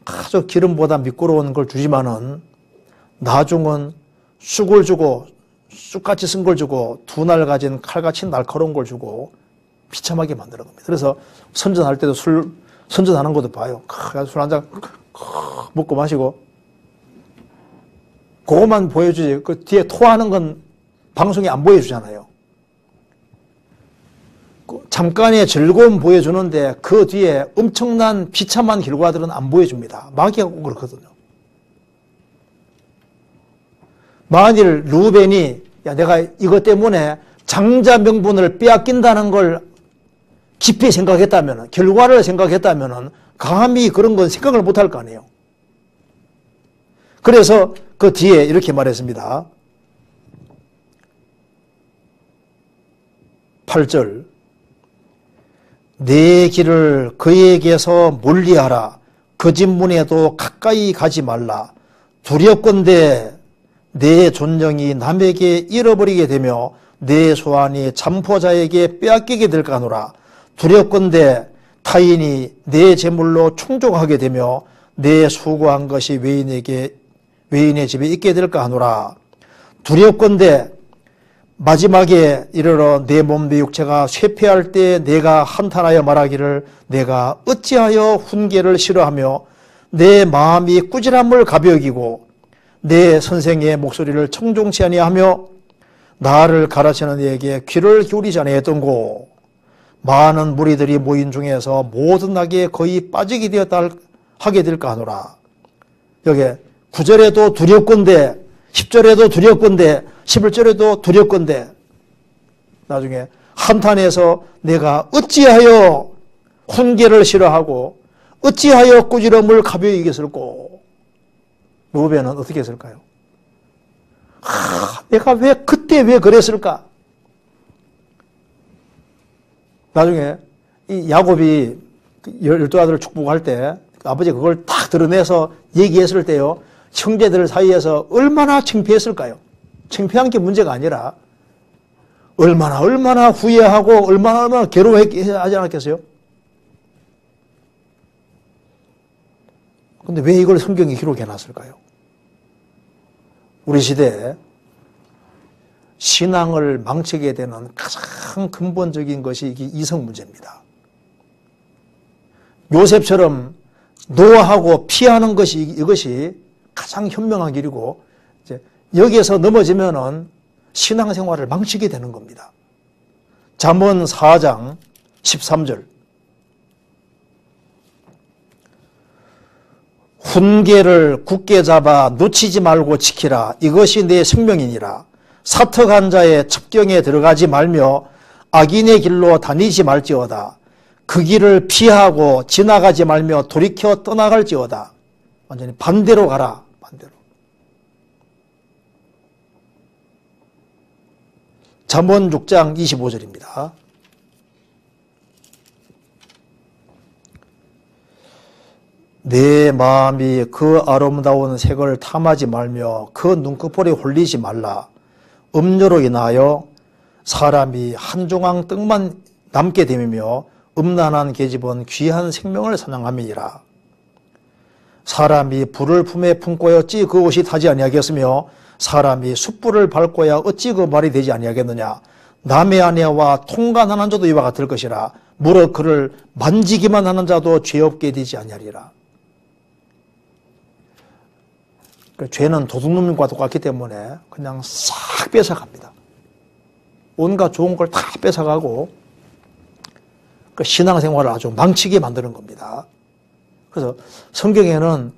아주 기름보다 미끄러운 걸 주지만은 나중은 쑥을 주고 쑥같이 쓴 걸 주고 두 날 가진 칼같이 날카로운 걸 주고 비참하게 만드는 겁니다. 그래서 선전할 때도 선전하는 것도 봐요. 술 한 잔 먹고 마시고 그것만 보여주지 그 뒤에 토하는 건 방송에 안 보여주잖아요. 잠깐의 즐거움 보여주는데 그 뒤에 엄청난 비참한 결과들은 안 보여줍니다. 마귀가 꼭 그렇거든요. 만일 르우벤이 내가 이것 때문에 장자 명분을 빼앗긴다는 걸 깊이 생각했다면, 결과를 생각했다면 감히 그런 건 생각을 못할 거 아니에요. 그래서 그 뒤에 이렇게 말했습니다. 8절 내 길을 그에게서 멀리하라. 그 집 문에도 가까이 가지 말라. 두렵건대 내 존영이 남에게 잃어버리게 되며 내 소환이 잠포자에게 빼앗기게 될까 하노라. 두렵건대 타인이 내 재물로 충족하게 되며 내 수고한 것이 외인의 집에 있게 될까 하노라. 두렵건대 마지막에 이르러 내 몸 내 육체가 쇠폐할 때 내가 한탄하여 말하기를 내가 어찌하여 훈계를 싫어하며 내 마음이 꾸지람을 가벼기고 내 선생의 목소리를 청종치 아니하며 나를 가르치는 이에게 귀를 기울이지 아니했던고. 많은 무리들이 모인 중에서 모든 낙에 거의 빠지게 되었다 하게 될까 하노라. 여기 9절에도 두렵건대 10절에도 두렵건대 11절에도 두렵건대 나중에 한탄해서 내가 어찌하여 훈계를 싫어하고 어찌하여 꾸지람을 가벼이 여겼을꼬. 르우벤은 어떻게 했을까요? 내가 그때 왜 그랬을까? 나중에 이 야곱이 12아들을 축복할 때 아버지가 그걸 딱 드러내서 얘기했을 때요. 형제들 사이에서 얼마나 창피했을까요? 창피한 게 문제가 아니라 얼마나 후회하고 얼마나 괴로워하지 않았겠어요? 근데 왜 이걸 성경에 기록해 놨을까요? 우리 시대에 신앙을 망치게 되는 가장 근본적인 것이 이성 문제입니다. 요셉처럼 노하고 피하는 것이 이것이 가장 현명한 길이고 이제 여기에서 넘어지면은 신앙생활을 망치게 되는 겁니다. 잠언 4장 13절 훈계를 굳게 잡아 놓치지 말고 지키라. 이것이 내 생명이니라. 사특한 자의 첩경에 들어가지 말며 악인의 길로 다니지 말지어다. 그 길을 피하고 지나가지 말며 돌이켜 떠나갈지어다. 완전히 반대로 가라. 반대로. 잠언 6장 25절입니다. 내 마음이 그 아름다운 색을 탐하지 말며 그 눈꺼풀에 홀리지 말라. 음료로 인하여 사람이 한 조각 떡만 남게 되며 음란한 계집은 귀한 생명을 사냥함이니라. 사람이 불을 품에 품고야 어찌 그 옷이 타지 아니하겠으며 사람이 숯불을 밟고야 어찌 그 말이 되지 아니하겠느냐. 남의 아내와 통간하는 자도 이와 같을 것이라. 무릇 그를 만지기만 하는 자도 죄 없게 되지 아니하리라. 죄는 도둑놈과 똑같기 때문에 그냥 싹 뺏어갑니다. 온갖 좋은 걸 다 뺏어가고 그 신앙생활을 아주 망치게 만드는 겁니다. 그래서 성경에는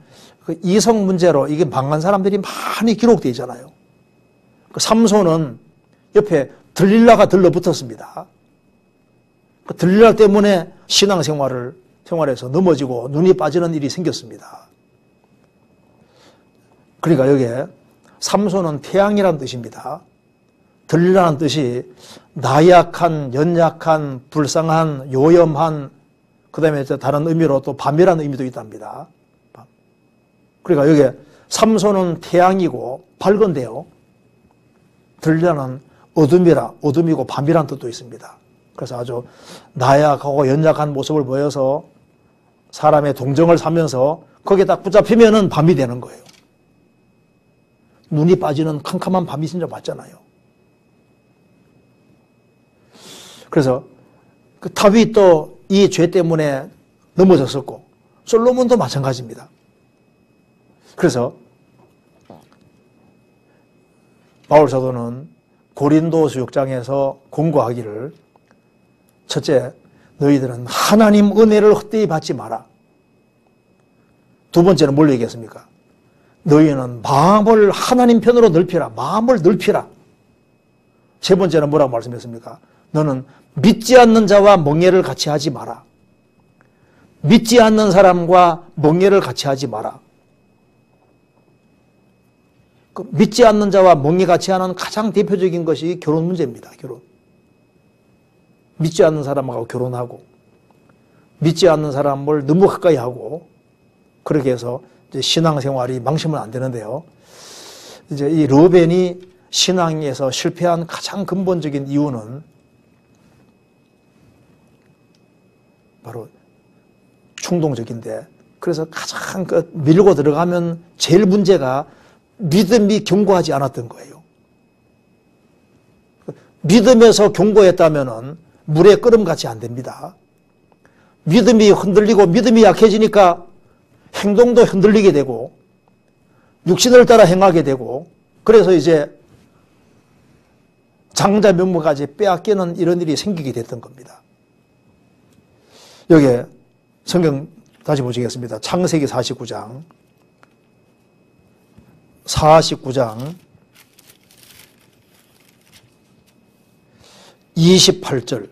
그 이성 문제로 이게 망한 사람들이 많이 기록되어 있잖아요. 그 삼손은 옆에 들릴라가 들러붙었습니다. 그 들릴라 때문에 생활에서 넘어지고 눈이 빠지는 일이 생겼습니다. 그러니까 여기에 삼손은 태양이라는 뜻입니다. 들리라는 뜻이 나약한, 연약한, 불쌍한, 요염한, 그 다음에 다른 의미로 또 밤이라는 의미도 있답니다. 그러니까 여기에 삼손은 태양이고 밝은데요. 들리라는 어둠이고 밤이라는 뜻도 있습니다. 그래서 아주 나약하고 연약한 모습을 보여서 사람의 동정을 사면서 거기에 딱 붙잡히면은 밤이 되는 거예요. 눈이 빠지는 캄캄한 밤이 진짜 맞잖아요. 그래서 그 다윗도 이 죄 때문에 넘어졌었고 솔로몬도 마찬가지입니다. 그래서 바울 사도는 고린도서 6장에서 공고하기를 첫째, 너희들은 하나님 은혜를 헛되이 받지 마라. 두 번째는 뭘 얘기했습니까? 너희는 마음을 하나님 편으로 넓히라. 마음을 넓히라. 세 번째는 뭐라고 말씀했습니까? 너는 믿지 않는 자와 멍에를 같이 하지 마라. 믿지 않는 사람과 멍에를 같이 하지 마라. 그 믿지 않는 자와 멍에 같이 하는 가장 대표적인 것이 결혼 문제입니다. 결혼. 믿지 않는 사람하고 결혼하고 믿지 않는 사람을 너무 가까이 하고 그렇게 해서 이제 신앙생활이 망치면 안 되는데요. 이제 이 르벤이 신앙에서 실패한 가장 근본적인 이유는 바로 충동적인데, 그래서 가장 밀고 들어가면 제일 문제가 믿음이 견고하지 않았던 거예요. 믿음에서 견고했다면은 물에 끓음같이 안 됩니다. 믿음이 흔들리고 믿음이 약해지니까 행동도 흔들리게 되고 육신을 따라 행하게 되고, 그래서 이제 장자 면모까지 빼앗기는 이런 일이 생기게 됐던 겁니다. 여기에 성경 다시 보시겠습니다. 창세기 49장 28절.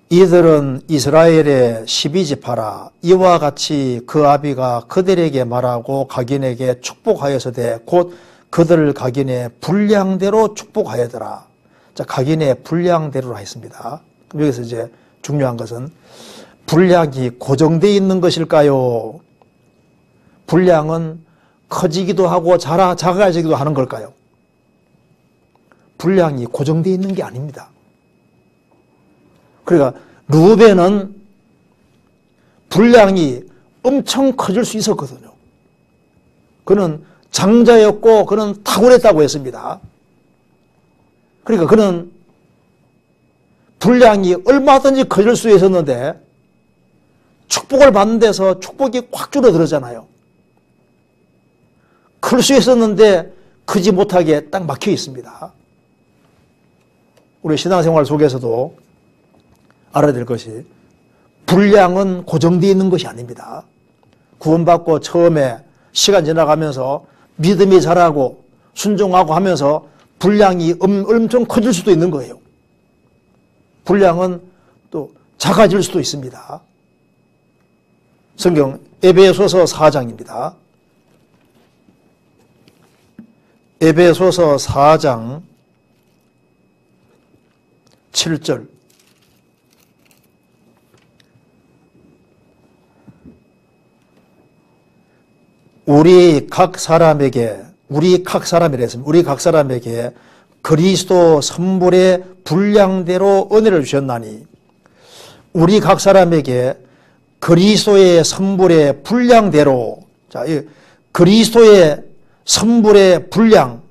이들은 이스라엘의 12지파라. 이와 같이 그 아비가 그들에게 말하고 각인에게 축복하여서되 곧 그들 각인의 분량대로 축복하여더라. 자, 각인의 분량대로라 했습니다. 여기서 이제 중요한 것은 분량이 고정되어 있는 것일까요? 분량은 커지기도 하고 작아지기도 하는 걸까요? 분량이 고정되어 있는 게 아닙니다. 그러니까 르벤은 분량이 엄청 커질 수 있었거든요. 그는 장자였고 그는 탁월했다고 했습니다. 그러니까 그는 분량이 얼마든지 커질 수 있었는데 축복을 받는 데서 축복이 확 줄어들었잖아요. 클 수 있었는데 크지 못하게 딱 막혀 있습니다. 우리 신앙생활 속에서도 알아야 될 것이 분량은 고정되어 있는 것이 아닙니다. 구원받고 처음에 시간 지나가면서 믿음이 자라고 순종하고 하면서 분량이 엄청 커질 수도 있는 거예요. 분량은 또 작아질 수도 있습니다. 성경 에베소서 4장입니다. 에베소서 4장 7절. 우리 각 사람에게 그리스도 선불의 분량대로 은혜를 주셨나니, 우리 각 사람에게 그리스도의 선불의 분량대로, 자, 그리스도의 선불의 분량,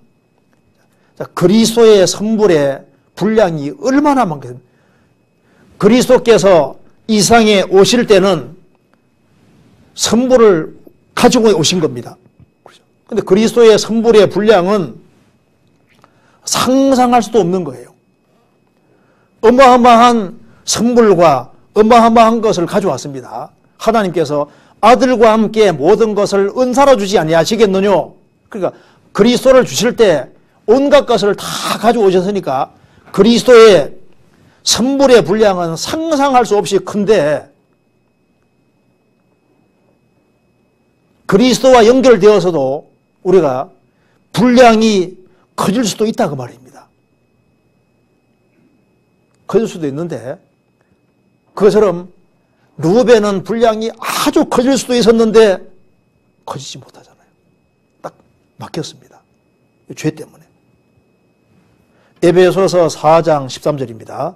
자, 그리스도의 선불의 분량이 얼마나 많겠습니까? 그리스도께서 이 세상에 오실 때는 선불을 가지고 오신 겁니다. 그런데 그리스도의 선불의 분량은 상상할 수도 없는 거예요. 어마어마한 선불과 어마어마한 것을 가져왔습니다. 하나님께서 아들과 함께 모든 것을 은사로 주지 아니하시겠느냐. 그러니까 그리스도를 주실 때 온갖 것을 다 가져오셨으니까 그리스도의 선불의 분량은 상상할 수 없이 큰데, 그리스도와 연결되어서도 우리가 분량이 커질 수도 있다 그 말입니다. 커질 수도 있는데, 그것처럼 루벤은 분량이 아주 커질 수도 있었는데 커지지 못하잖아요. 딱 막혔습니다. 죄 때문에. 에베소서 4장 13절입니다.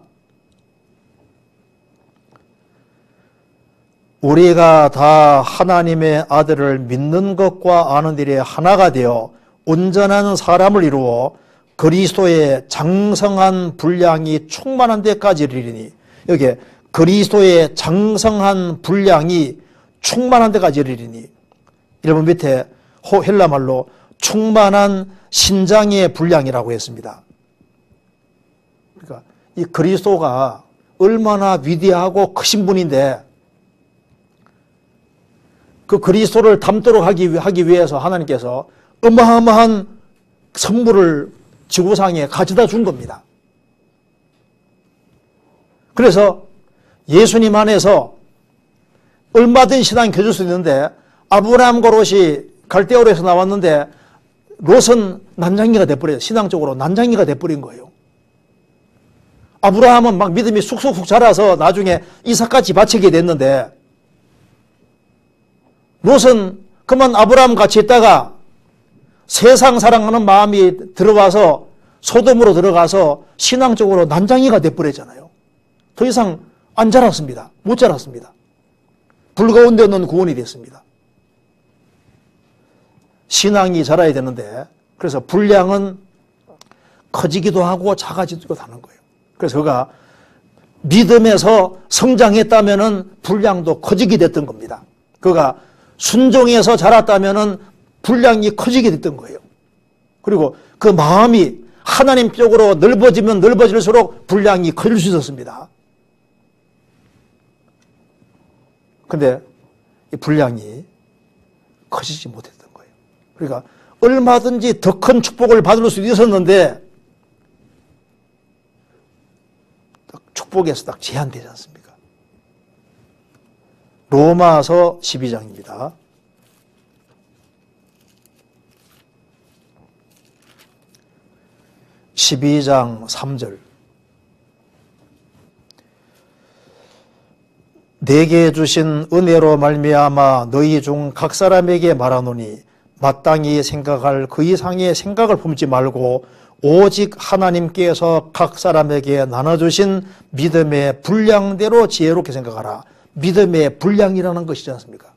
우리가 다 하나님의 아들을 믿는 것과 아는 일에 하나가 되어 온전한 사람을 이루어 그리스도의 장성한 분량이 충만한 데까지 이르리니, 여기에 그리스도의 장성한 분량이 충만한 데까지 이르리니, 일본 밑에 헬라말로 충만한 신장의 분량이라고 했습니다. 그러니까 이 그리스도가 얼마나 위대하고 크신 분인데, 그 그리스도를 담도록 하기 위해서 하나님께서 어마어마한 선물을 지구상에 가져다 준 겁니다. 그래서 예수님 안에서 얼마든 신앙이 켜질 수 있는데, 아브라함 고롯이 갈대아우르에서 나왔는데 롯은 난장이가 돼버려요. 신앙적으로 난장이가 돼버린 거예요. 아브라함은 막 믿음이 쑥쑥 자라서 나중에 이삭같이 바치게 됐는데, 롯은 그만 아브라함 같이 있다가 세상 사랑하는 마음이 들어와서 소돔으로 들어가서 신앙적으로 난장이가 돼버렸잖아요. 더 이상 안 자랐습니다. 못 자랐습니다. 불가운 데는 구원이 됐습니다. 신앙이 자라야 되는데, 그래서 분량은 커지기도 하고 작아지기도 하는 거예요. 그래서 그가 믿음에서 성장했다면 분량도 커지게 됐던 겁니다. 그가 순종해서 자랐다면 분량이 커지게 됐던 거예요. 그리고 그 마음이 하나님 쪽으로 넓어지면 넓어질수록 분량이 커질 수 있었습니다. 근데 이 분량이 커지지 못했던 거예요. 그러니까 얼마든지 더 큰 축복을 받을 수 있었는데, 축복에서 딱 제한되지 않습니까? 로마서 12장입니다. (12장) 3절. 내게 주신 은혜로 말미암아 너희 중 각 사람에게 말하노니, 마땅히 생각할 그 이상의 생각을 품지 말고 오직 하나님께서 각 사람에게 나눠주신 믿음의 분량대로 지혜롭게 생각하라. 믿음의 분량이라는 것이지 않습니까?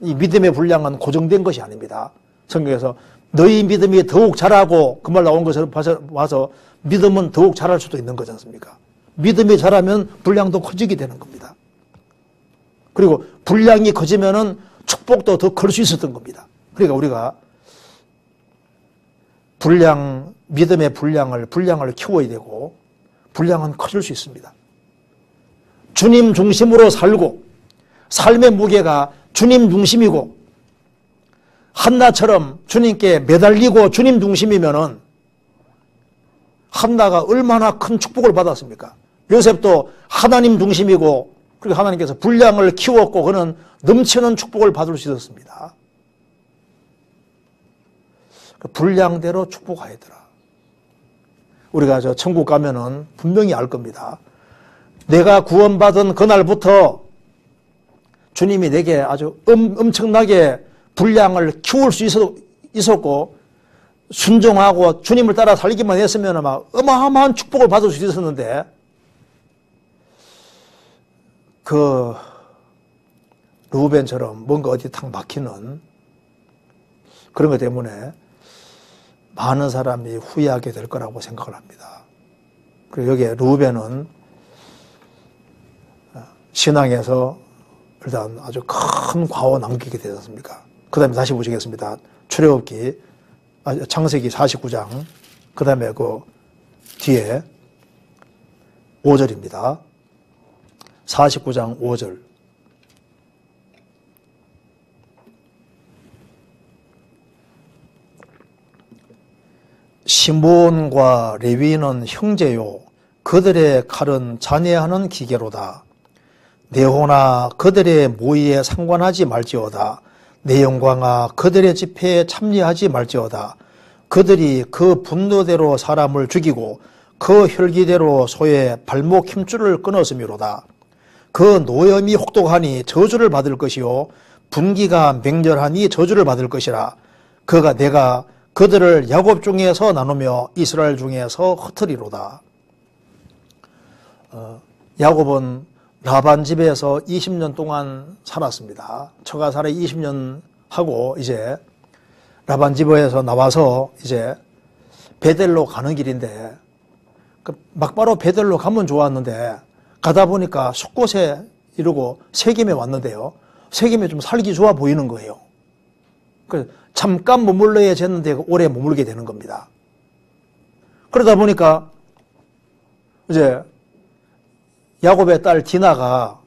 이 믿음의 분량은 고정된 것이 아닙니다. 성경에서 너희 믿음이 더욱 자라고, 그 말 나온 것을 봐서 믿음은 더욱 자랄 수도 있는 거지 않습니까? 믿음이 자라면 분량도 커지게 되는 겁니다. 그리고 분량이 커지면은 축복도 더 클 수 있었던 겁니다. 그러니까 우리가 믿음의 분량을 키워야 되고, 분량은 커질 수 있습니다. 주님 중심으로 살고, 삶의 무게가 주님 중심이고, 한나처럼 주님께 매달리고 주님 중심이면은 한나가 얼마나 큰 축복을 받았습니까? 요셉도 하나님 중심이고 그리고 하나님께서 분량을 키웠고 그는 넘치는 축복을 받을 수 있었습니다. 분량대로 축복하였더라. 우리가 저 천국 가면은 분명히 알 겁니다. 내가 구원받은 그날부터 주님이 내게 아주 엄청나게 분량을 키울 수 있었고 순종하고 주님을 따라 살기만 했으면 막 어마어마한 축복을 받을 수 있었는데 그 르우벤처럼 뭔가 어디 탁 막히는 그런 것 때문에 많은 사람이 후회하게 될 거라고 생각을 합니다. 그리고 여기에 르우벤은 신앙에서 일단 아주 큰 과오 남기게 되지 않습니까? 그 다음에 다시 보시겠습니다. 출애굽기 창세기 49장 그 다음에 그 뒤에 5절입니다. 49장 5절 시므온과 레위는 형제요 그들의 칼은 잔해하는 기계로다. 내 호나 그들의 모의에 상관하지 말지어다. 내 영광아 그들의 집회에 참여하지 말지어다. 그들이 그 분노대로 사람을 죽이고 그 혈기대로 소의 발목 힘줄을 끊었음이로다. 그 노염이 혹독하니 저주를 받을 것이요 분기가 맹렬하니 저주를 받을 것이라. 그가 내가 그들을 야곱 중에서 나누며 이스라엘 중에서 흩으리로다. 야곱은 라반 집에서 20년 동안 살았습니다. 처가 살아 20년 하고 이제 라반 집에서 나와서 이제 베델로 가는 길인데 막바로 베델로 가면 좋았는데 가다 보니까 숲곳에 이러고 세겜에 왔는데요. 세겜에 좀 살기 좋아 보이는 거예요. 그래서 잠깐 머물러야 됐는데 오래 머물게 되는 겁니다. 그러다 보니까 이제 야곱의 딸 디나가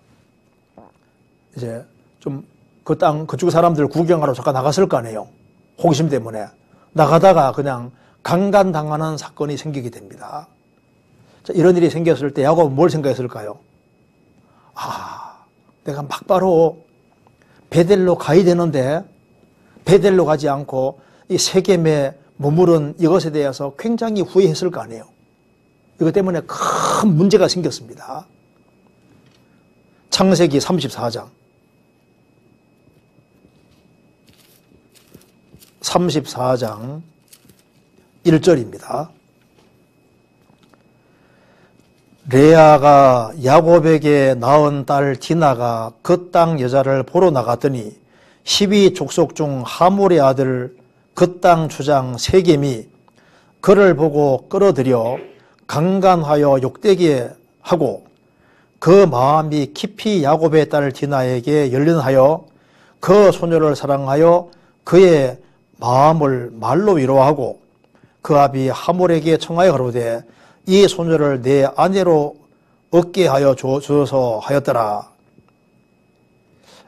이제 좀 그 땅 그쪽 사람들 구경하러 잠깐 나갔을 거 아니에요. 호기심 때문에 나가다가 그냥 강간당하는 사건이 생기게 됩니다. 자, 이런 일이 생겼을 때 야곱은 뭘 생각했을까요? 내가 막바로 베델로 가야 되는데 베델로 가지 않고 이 세겜에 머무른 이것에 대해서 굉장히 후회했을 거 아니에요. 이것 때문에 큰 문제가 생겼습니다. 창세기 34장 1절입니다. 레아가 야곱에게 낳은 딸 디나가 그 땅 여자를 보러 나갔더니 12족속 중 하몰의 아들 그 땅 주장 세겜이 그를 보고 끌어들여 강간하여 욕되게 하고 그 마음이 깊이 야곱의 딸 디나에게 연련하여 그 소녀를 사랑하여 그의 마음을 말로 위로하고 그 아비 하몰에게 청하여 가로되 이 소녀를 내 아내로 얻게 하여 주어서 하였더라.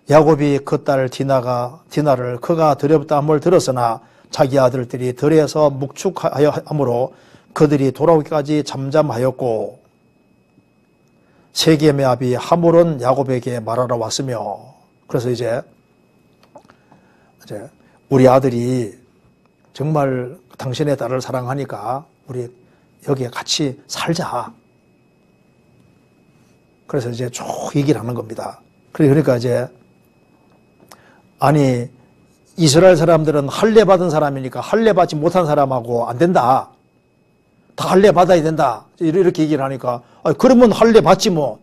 야곱이 그 딸 디나를 그가 드렸다 함을 들었으나 자기 아들들이 들에서 묵축하여 함으로 그들이 돌아오기까지 잠잠하였고 세겜의 아비 하몰은 야곱에게 말하러 왔으며 그래서 이제 우리 아들이 정말 당신의 딸을 사랑하니까 우리 여기에 같이 살자. 그래서 이제 쭉 얘기를 하는 겁니다. 그러니까 이제 아니 이스라엘 사람들은 할례 받은 사람이니까 할례 받지 못한 사람하고 안 된다. 다 할례 받아야 된다. 이렇게 얘기를 하니까 그러면 할례 받지 뭐.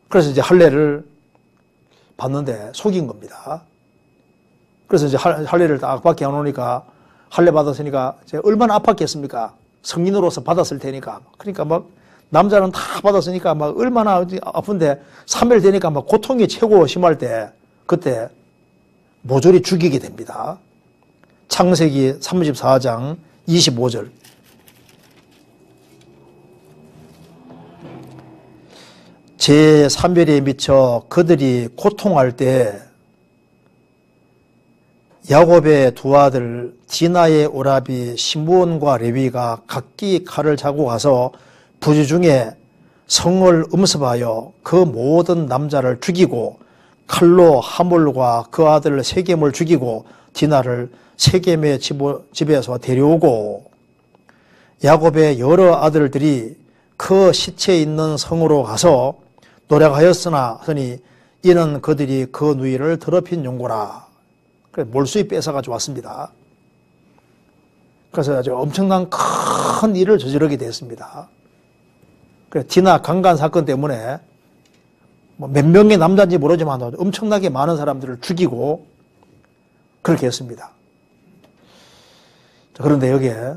그래서 이제 할례를 받는데 속인 겁니다. 그래서 이제 할례를 딱 받게 해놓으니까 할례 받았으니까 이제 얼마나 아팠겠습니까? 성인으로서 받았을 테니까. 그러니까 막 남자는 다 받았으니까 막 얼마나 아픈데 3일 되니까 막 고통이 최고 심할 때 그때 모조리 죽이게 됩니다. 창세기 34장 25절. 제3일에 미쳐 그들이 고통할 때 야곱의 두 아들 디나의 오라비 시므온과 레위가 각기 칼을 차고 가서 부지 중에 성을 음습하여 그 모든 남자를 죽이고 칼로 하몰과 그 아들 세겜을 죽이고 디나를 세겜의 집에서 데려오고 야곱의 여러 아들들이 그 시체 있는 성으로 가서 노력하였으나 하니 이는 그들이 그 누이를 더럽힌 용고라. 몰수히 뺏어가지고 왔습니다. 그래서 아주 엄청난 큰 일을 저지르게 됐습니다. 디나 강간 사건 때문에 몇 명의 남자인지 모르지만 엄청나게 많은 사람들을 죽이고 그렇게 했습니다. 그런데 여기에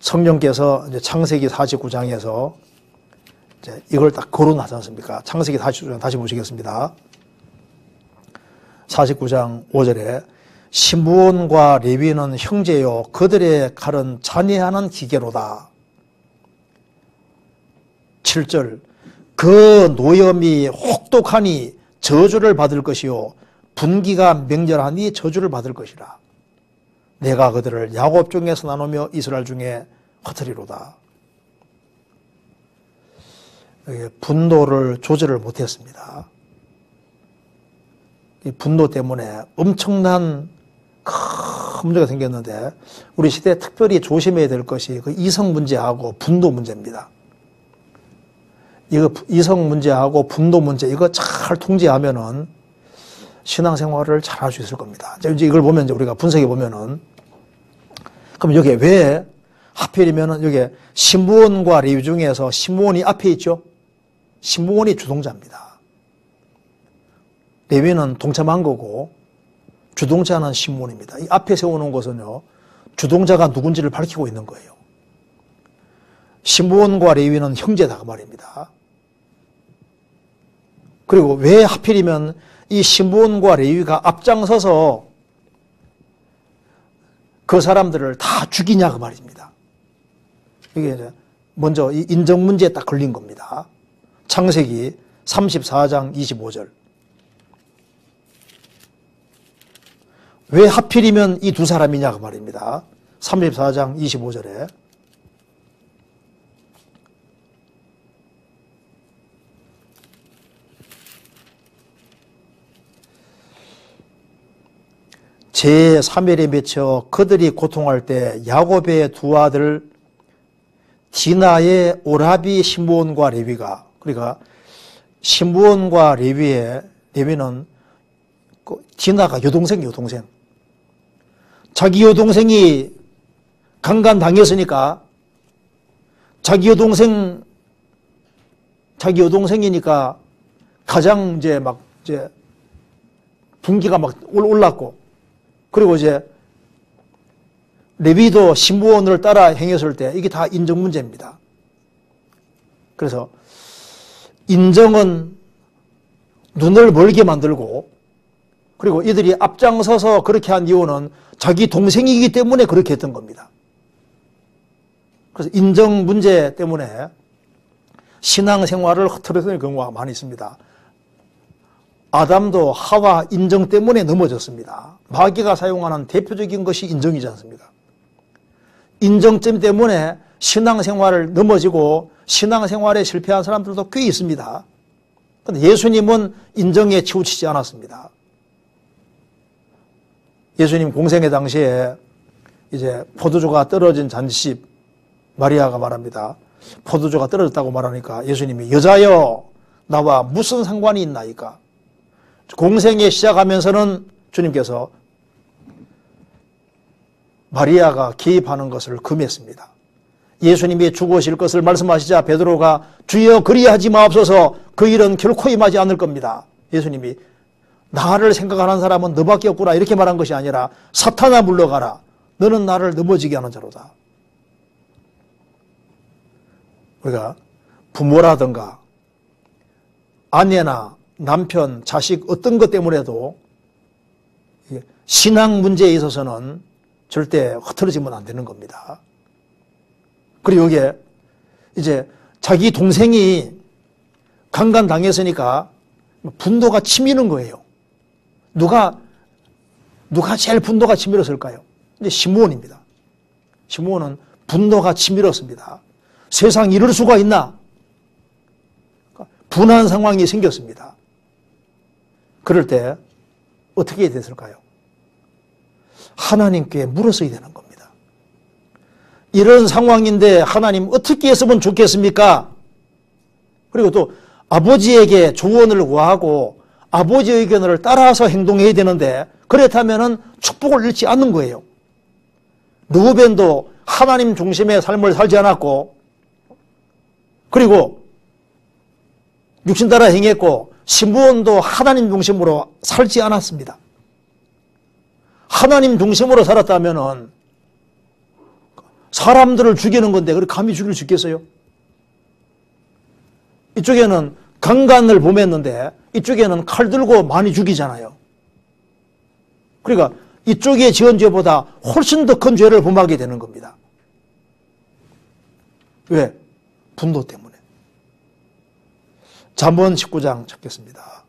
성령께서 이제 창세기 49장에서 이제 이걸 딱 거론하지 않습니까? 창세기 49장 다시 보시겠습니다. 49장 5절에 시므온과 레위는 형제요 그들의 칼은 잔해하는 기계로다. 7절 그 노염이 혹독하니 저주를 받을 것이요 분기가 맹렬하니 저주를 받을 것이라. 내가 그들을 야곱 중에서 나누며 이스라엘 중에 흩으리로다. 분노를 조절을 못했습니다. 이 분노 때문에 엄청난 큰 문제가 생겼는데 우리 시대에 특별히 조심해야 될 것이 그 이성 문제하고 분노 문제입니다. 이거 이성 문제하고 분노 문제 이거 잘 통제하면은 신앙생활을 잘 할 수 있을 겁니다. 이제 이걸 보면 이제 우리가 분석해 보면은 그럼 여기에 왜 하필이면은 여기에 시므온과 레위 중에서 시므온이 앞에 있죠? 시므온이 주동자입니다. 레위는 동참한 거고 주동자는 시므온입니다. 이 앞에 세워놓은 것은요 주동자가 누군지를 밝히고 있는 거예요. 시므온과 레위는 형제다 그 말입니다. 그리고 왜 하필이면 이 시므온과 레위가 앞장서서 그 사람들을 다 죽이냐 그 말입니다. 이게 이제 먼저 이 인정 문제에 딱 걸린 겁니다. 창세기 34장 25절. 왜 하필이면 이 두 사람이냐 그 말입니다. 34장 25절에 제3일에 맺혀 그들이 고통할 때 야곱의 두 아들 디나의 오라비 시므온과 레위가 그러니까 시므온과 레위는 디나가 여동생 자기 여동생이 강간당했으니까 자기 여동생이니까 가장 이제 분기가 막 올랐고 그리고 이제 레위도 시므온을 따라 행했을 때 이게 다 인정 문제입니다. 그래서 인정은 눈을 멀게 만들고 그리고 이들이 앞장서서 그렇게 한 이유는 자기 동생이기 때문에 그렇게 했던 겁니다. 그래서 인정 문제 때문에 신앙생활을 흐트러뜨리는 경우가 많이 있습니다. 아담도 하와 인정 때문에 넘어졌습니다. 마귀가 사용하는 대표적인 것이 인정이지 않습니까? 인정점 때문에 신앙생활을 넘어지고 신앙생활에 실패한 사람들도 꽤 있습니다. 그런데 예수님은 인정에 치우치지 않았습니다. 예수님 공생의 당시에 이제 포도주가 떨어진 잔치집 마리아가 말합니다. 포도주가 떨어졌다고 말하니까 예수님이 여자여 나와 무슨 상관이 있나이까? 공생에 시작하면서는 주님께서 마리아가 개입하는 것을 금했습니다. 예수님이 죽으실 것을 말씀하시자 베드로가 주여 그리하지 마옵소서 그 일은 결코 임하지 않을 겁니다. 예수님이 나를 생각하는 사람은 너밖에 없구나 이렇게 말한 것이 아니라 사탄아 물러가라 너는 나를 넘어지게 하는 자로다. 우리가 부모라든가 아내나 남편, 자식 어떤 것 때문에도 신앙 문제에 있어서는 절대 흐트러지면 안 되는 겁니다. 그리고 여기에 이제 자기 동생이 강간당했으니까 분노가 치미는 거예요. 누가 누가 제일 분노가 치밀었을까요? 이제 시므온입니다. 시므온은 분노가 치밀었습니다. 세상에 이럴 수가 있나? 분한 상황이 생겼습니다. 그럴 때 어떻게 됐을까요? 하나님께 물었어야 되는 겁니다. 이런 상황인데 하나님 어떻게 했으면 좋겠습니까? 그리고 또 아버지에게 조언을 구하고 아버지 의견을 따라서 행동해야 되는데 그렇다면 축복을 잃지 않는 거예요. 르우벤도 하나님 중심의 삶을 살지 않았고 그리고 육신 따라 행했고 시므온도 하나님 중심으로 살지 않았습니다. 하나님 중심으로 살았다면 사람들을 죽이는 건데 그렇게 감히 죽일 수 있겠어요? 이쪽에는 강간을 범했는데 이쪽에는 칼 들고 많이 죽이잖아요. 그러니까 이쪽에 지은 죄보다 훨씬 더 큰 죄를 범하게 되는 겁니다. 왜? 분노 때문에. 잠언 19장 찾겠습니다.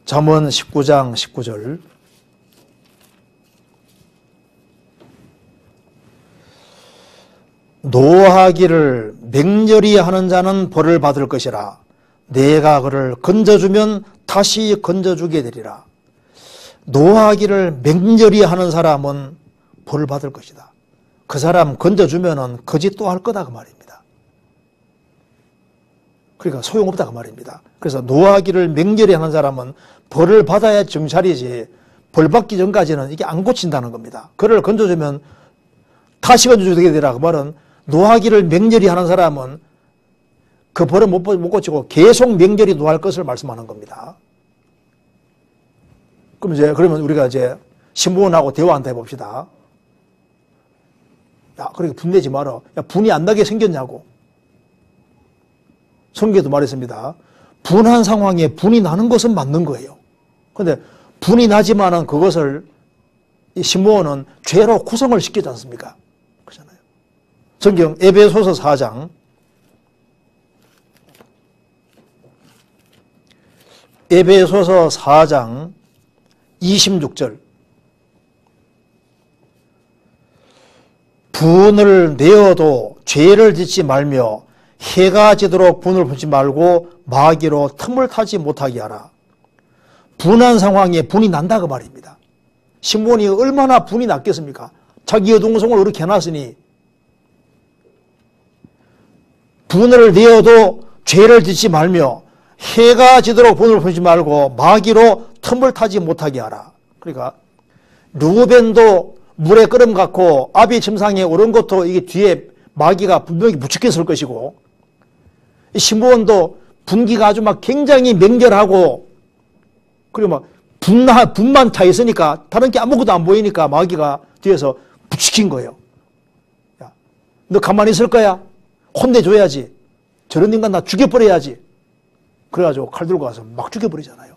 잠언 19장 19절. 노하기를 맹렬히 하는 자는 벌을 받을 것이라. 내가 그를 건져주면 다시 건져주게 되리라. 노하기를 맹렬히 하는 사람은 벌을 받을 것이다. 그 사람 건져주면 거짓 또 할 거다 그 말입니다. 그러니까 소용없다 그 말입니다. 그래서 노하기를 맹렬히 하는 사람은 벌을 받아야 정찰이지 벌 받기 전까지는 이게 안 고친다는 겁니다. 그를 건져주면 다시 건져주게 되라. 그 말은 노하기를 맹렬히 하는 사람은 그 벌을 못 고치고 계속 맹렬히 노할 것을 말씀하는 겁니다. 그러면 우리가 이제 시므온하고 대화한다 해봅시다. 야, 그렇게 분내지 마라. 야, 분이 안 나게 생겼냐고. 성경에도 말했습니다. 분한 상황에 분이 나는 것은 맞는 거예요. 그런데 분이 나지만은 그것을 이 시므온은 죄로 구성을 시키지 않습니까? 그렇잖아요. 성경 에베소서 4장 에베소서 4장 26절. 분을 내어도 죄를 짓지 말며 해가 지도록 분을 품지 말고 마귀로 틈을 타지 못하게 하라. 분한 상황에 분이 난다 그 말입니다. 시므온이 얼마나 분이 났겠습니까? 자기 여동생을 그렇게 해놨으니 분을 내어도 죄를 짓지 말며 해가 지도록 분을 품지 말고 마귀로 틈을 타지 못하게 하라. 그러니까 르우벤도 물에 끓음 갖고 아비 침상에 오른 것도 이게 뒤에 마귀가 분명히 부추겼을 것이고 시므온도 분기가 아주 막 굉장히 맹렬하고 그리고 막 분만 차 있으니까 다른 게 아무것도 안 보이니까 마귀가 뒤에서 부추긴 거예요. 야, 너 가만히 있을 거야? 혼내줘야지. 저런 인간 나 죽여버려야지. 그래가지고 칼 들고 가서 막 죽여버리잖아요.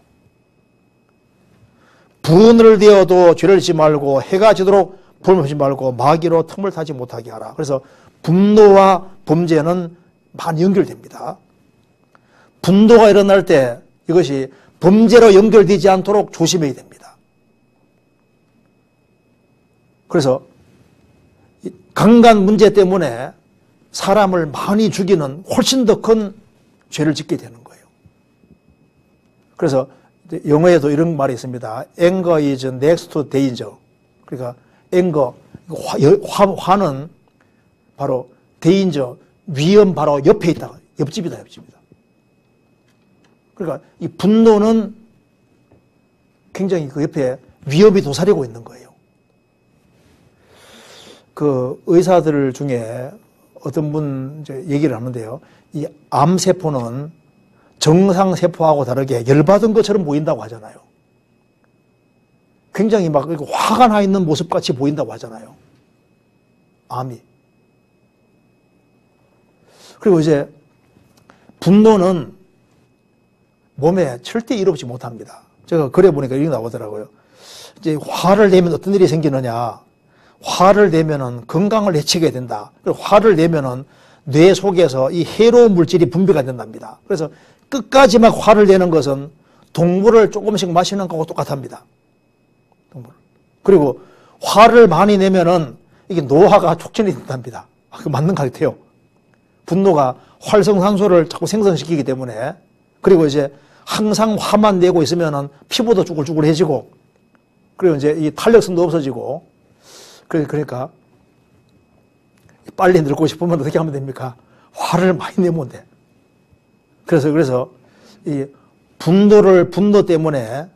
분을 내어도 죄를 짓지 말고 해가 지도록 분을 하지 말고 마귀로 틈을 타지 못하게 하라. 그래서 분노와 범죄는 많이 연결됩니다. 분노가 일어날 때 이것이 범죄로 연결되지 않도록 조심해야 됩니다. 그래서 강간 문제 때문에 사람을 많이 죽이는 훨씬 더 큰 죄를 짓게 되는 거예요. 그래서 영어에도 이런 말이 있습니다. Anger is next to danger. 그러니까 anger, 화는 바로 danger, 위험 바로 옆에 있다. 옆집이다, 옆집이다. 그러니까 이 분노는 굉장히 그 옆에 위험이 도사리고 있는 거예요. 그 의사들 중에 어떤 분 이제 얘기를 하는데요. 이 암세포는 정상세포하고 다르게 열받은 것처럼 보인다고 하잖아요. 굉장히 막 화가 나 있는 모습같이 보인다고 하잖아요. 암이. 그리고 이제 분노는 몸에 절대 일 없이 못합니다. 제가 그래 보니까 이렇게 나오더라고요. 이제 화를 내면 어떤 일이 생기느냐. 화를 내면은 건강을 해치게 된다. 그리고 화를 내면은 뇌 속에서 이 해로운 물질이 분비가 된답니다. 그래서 끝까지 막 화를 내는 것은 동물을 조금씩 마시는 거하고 똑같답니다. 동물. 그리고 화를 많이 내면은 이게 노화가 촉진이 된답니다. 그 맞는 것 같아요. 분노가 활성산소를 자꾸 생성시키기 때문에. 그리고 이제 항상 화만 내고 있으면은 피부도 쭈글쭈글해지고, 그리고 이제 이 탄력성도 없어지고, 그러니까 빨리 늙고 싶으면 어떻게 하면 됩니까? 화를 많이 내면 돼. 그래서 이 분노 때문에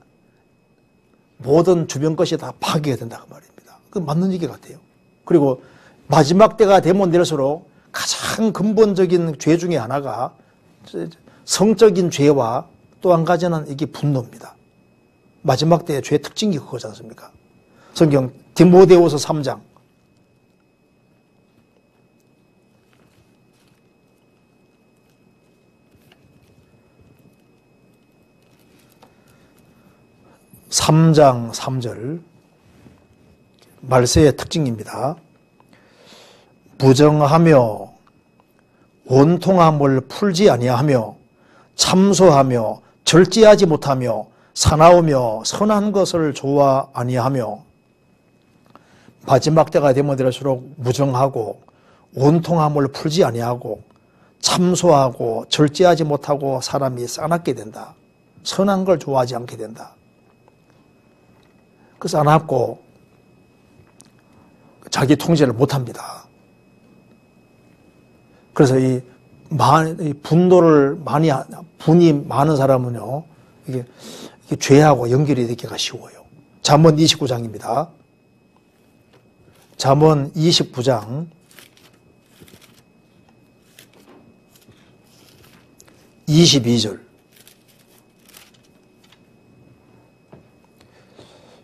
모든 주변 것이 다 파괴가 된다 그 말입니다. 그 맞는 얘기 같아요. 그리고 마지막 때가 되면 될수록 가장 근본적인 죄 중에 하나가 성적인 죄와 또 한 가지는 이게 분노입니다. 마지막 때의 죄의 특징이 그거지 않습니까? 성경 디모데후서 3장 3절 말세의 특징입니다. 부정하며 원통함을 풀지 아니하며 참소하며 절제하지 못하며 사나우며 선한 것을 좋아 아니하며 마지막 때가 되면 될수록 무정하고 원통함을 풀지 아니하고 참소하고 절제하지 못하고 사람이 싸납게 된다. 선한 걸 좋아하지 않게 된다. 그 싸납고 자기 통제를 못합니다. 그래서 이 분노를 분이 많은 사람은요, 이게 죄하고 연결이 되기가 쉬워요. 잠언 29장입니다. 잠언 29장 22절.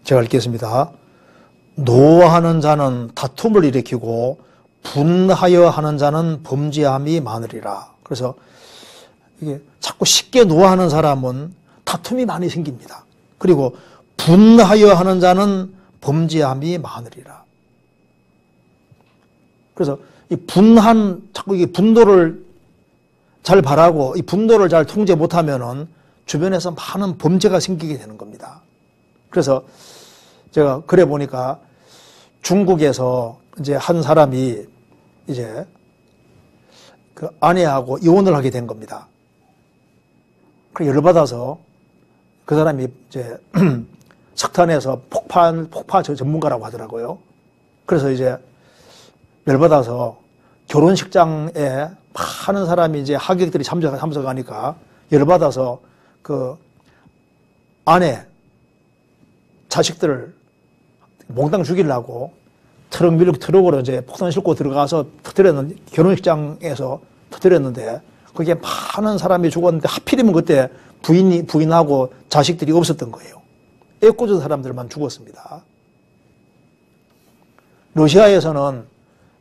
제가 읽겠습니다. 노하는 자는 다툼을 일으키고 분하여 하는 자는 범죄함이 많으리라. 그래서 이게 자꾸 쉽게 노하는 사람은 다툼이 많이 생깁니다. 그리고 분하여 하는 자는 범죄함이 많으리라. 그래서 자꾸 이 분노를 잘 바라고 이 분노를 잘 통제 못하면은 주변에서 많은 범죄가 생기게 되는 겁니다. 그래서 제가 그래 보니까 중국에서 이제 한 사람이 이제 그 아내하고 이혼을 하게 된 겁니다. 그 열받아서 그 사람이 이제 석탄에서 폭파 전문가라고 하더라고요. 그래서 이제 열받아서 결혼식장에 많은 사람이 이제 하객들이 참석하니까 열받아서 그 아내 자식들을 몽땅 죽이려고 트럭으로 이제 폭탄 싣고 들어가서 결혼식장에서 터뜨렸는데 거기에 많은 사람이 죽었는데 하필이면 그때 부인하고 자식들이 없었던 거예요. 애꿎은 사람들만 죽었습니다. 러시아에서는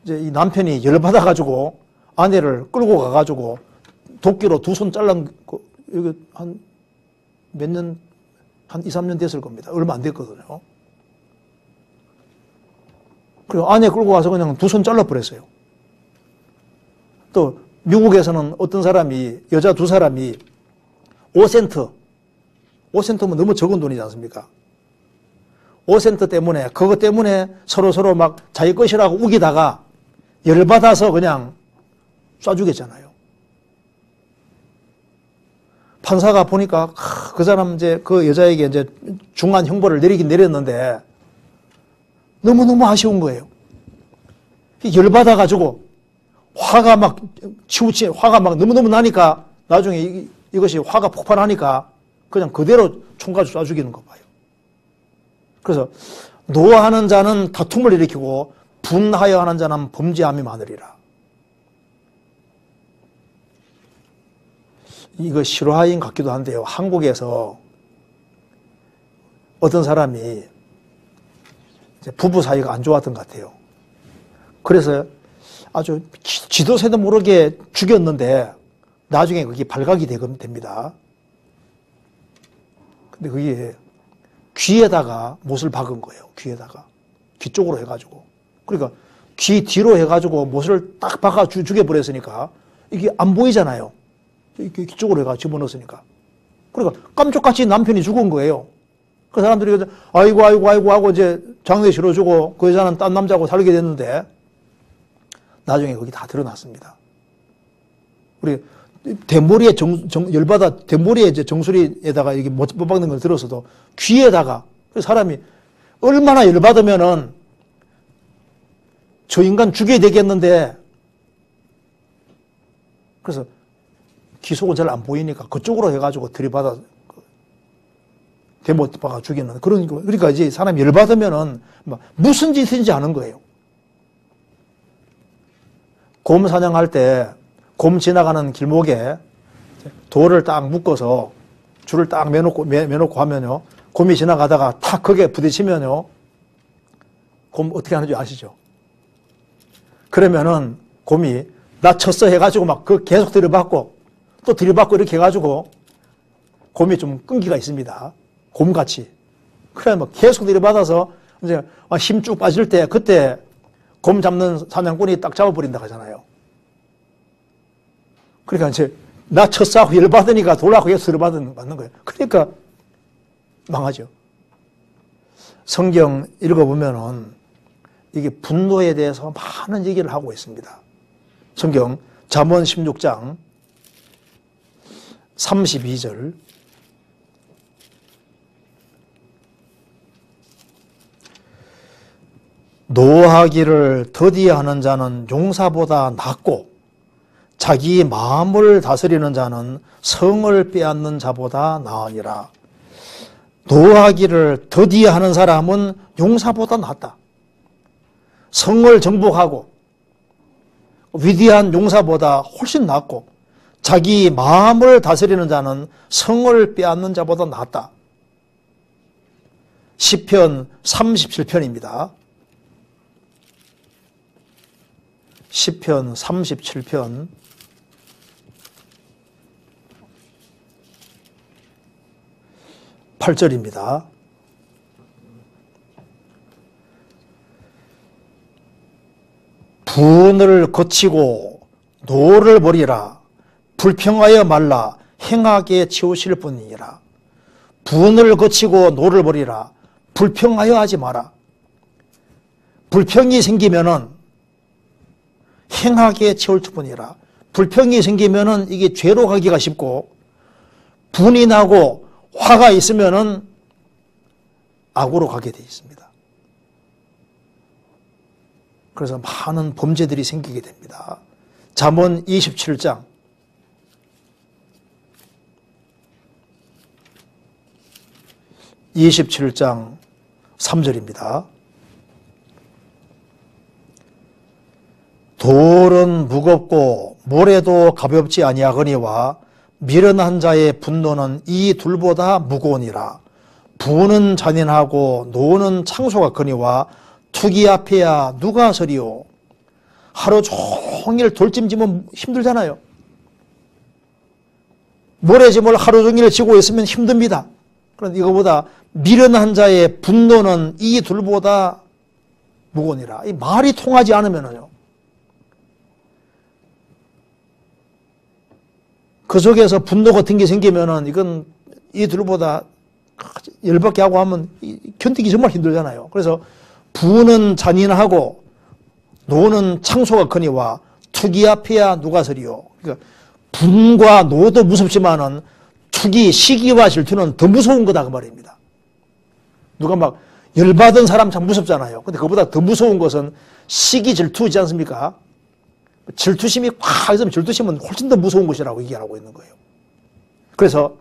이제 이 남편이 열받아가지고 아내를 끌고 가가지고 도끼로 2손 잘란 거, 이거 한 몇 년, 한 2, 3년 됐을 겁니다. 얼마 안 됐거든요. 그리고 아내 끌고 가서 그냥 2손 잘라버렸어요. 또 미국에서는 어떤 사람이, 여자 2사람이 5센트면 너무 적은 돈이지 않습니까? 5센트 때문에, 그것 때문에 서로 막 자기 것이라고 우기다가 열받아서 그냥 쏴주겠잖아요. 판사가 보니까 그 사람 이제 그 여자에게 이제 중한 형벌을 내리긴 내렸는데 너무너무 아쉬운 거예요. 열받아가지고 화가 막 너무너무 나니까 나중에 이것이 화가 폭발하니까 그냥 그대로 총 가지고 쏴 죽이는 거 봐요. 그래서 노하는 자는 다툼을 일으키고 분하여 하는 자는 범죄함이 많으리라. 이거 실화인 같기도 한데요. 한국에서 어떤 사람이 부부 사이가 안 좋았던 것 같아요. 그래서 아주 지도 새도 모르게 죽였는데 나중에 그게 발각이 됩니다. 근데 그게 귀에다가 못을 박은 거예요. 귀 쪽으로 해가지고. 그러니까 귀 뒤로 해가지고 못을 딱 박아 죽여버렸으니까 이게 안 보이잖아요. 이렇게 쪽으로 해가지고 집어넣었으니까. 그러니까 깜짝같이 남편이 죽은 거예요. 그 사람들이 아이고 하고 이제 장례 치러주고 그 여자는 딴 남자하고 살게 됐는데 나중에 거기 다 드러났습니다. 우리 대머리에 열받아 대머리에 이제 정수리에다가 이게 못 박는 걸 들었어도 귀에다가 그 사람이 얼마나 열받으면은 저 인간 죽여야 되겠는데 그래서 귀 속은 잘 안 보이니까 그쪽으로 해가지고 들이받아 대못 박아 죽이는 그런 거. 그러니까 이제 사람이 열받으면은 무슨 짓인지 아는 거예요. 곰 사냥할 때 곰 지나가는 길목에 돌을 딱 묶어서 줄을 딱 매놓고 하면요. 곰이 지나가다가 탁 거기에 부딪히면요. 곰 어떻게 하는지 아시죠? 그러면은 곰이 나 쳤어 해가지고 막 그 계속 들이받고 또 들이받고 이렇게 해가지고 곰이 좀 끈기가 있습니다. 곰같이. 그래 뭐 계속 들이받아서 이제 힘 쭉 빠질 때 그때 곰 잡는 사냥꾼이 딱 잡아버린다 하잖아요. 그러니까 이제 나 쳤어 하고 열받으니까 돌아가고 계속 들이받는 거예요. 그러니까 망하죠. 성경 읽어보면은 이게 분노에 대해서 많은 얘기를 하고 있습니다. 성경 잠언 16장 32절 노하기를 더디하는 자는 용사보다 낫고 자기 마음을 다스리는 자는 성을 빼앗는 자보다 나으니라. 노하기를 더디하는 사람은 용사보다 낫다. 성을 정복하고 위대한 용사보다 훨씬 낫고 자기 마음을 다스리는 자는 성을 빼앗는 자보다 낫다. 시편 37편입니다. 시편 37편 8절입니다. 분을 거치고 노를 버리라. 불평하여 말라. 행하게 치우실 뿐이니라. 분을 거치고 노를 버리라. 불평하여 하지 마라. 불평이 생기면은 행하게 치울 뿐이라. 불평이 생기면은 이게 죄로 가기가 쉽고 분이 나고 화가 있으면은 악으로 가게 돼 있습니다. 그래서 많은 범죄들이 생기게 됩니다. 잠언 27장 3절입니다. 돌은 무겁고 모래도 가볍지 아니하거니와 미련한 자의 분노는 이 둘보다 무거우니라. 부는 잔인하고 노는 창소가 거니와 투기 앞에야 누가 서리요. 하루 종일 돌짐지면 힘들잖아요. 모래짐을 하루 종일 지고 있으면 힘듭니다. 그런데 이거보다 미련한 자의 분노는 이 둘보다 무거우니라. 이 말이 통하지 않으면요. 그 속에서 분노 같은 게 생기면은 이건 이 둘보다 열받게 하고 하면 견디기 정말 힘들잖아요. 그래서 부는 잔인하고 노는 창소가 거니와 투기 앞에야 누가 서리요. 그러니까 분과 노도 무섭지만은 투기, 시기와 질투는 더 무서운 거다 그 말입니다. 누가 막 열받은 사람 참 무섭잖아요. 근데 그보다 더 무서운 것은 시기, 질투이지 않습니까? 질투심이 꽉 있으면 질투심은 훨씬 더 무서운 것이라고 얘기하고 있는 거예요. 그래서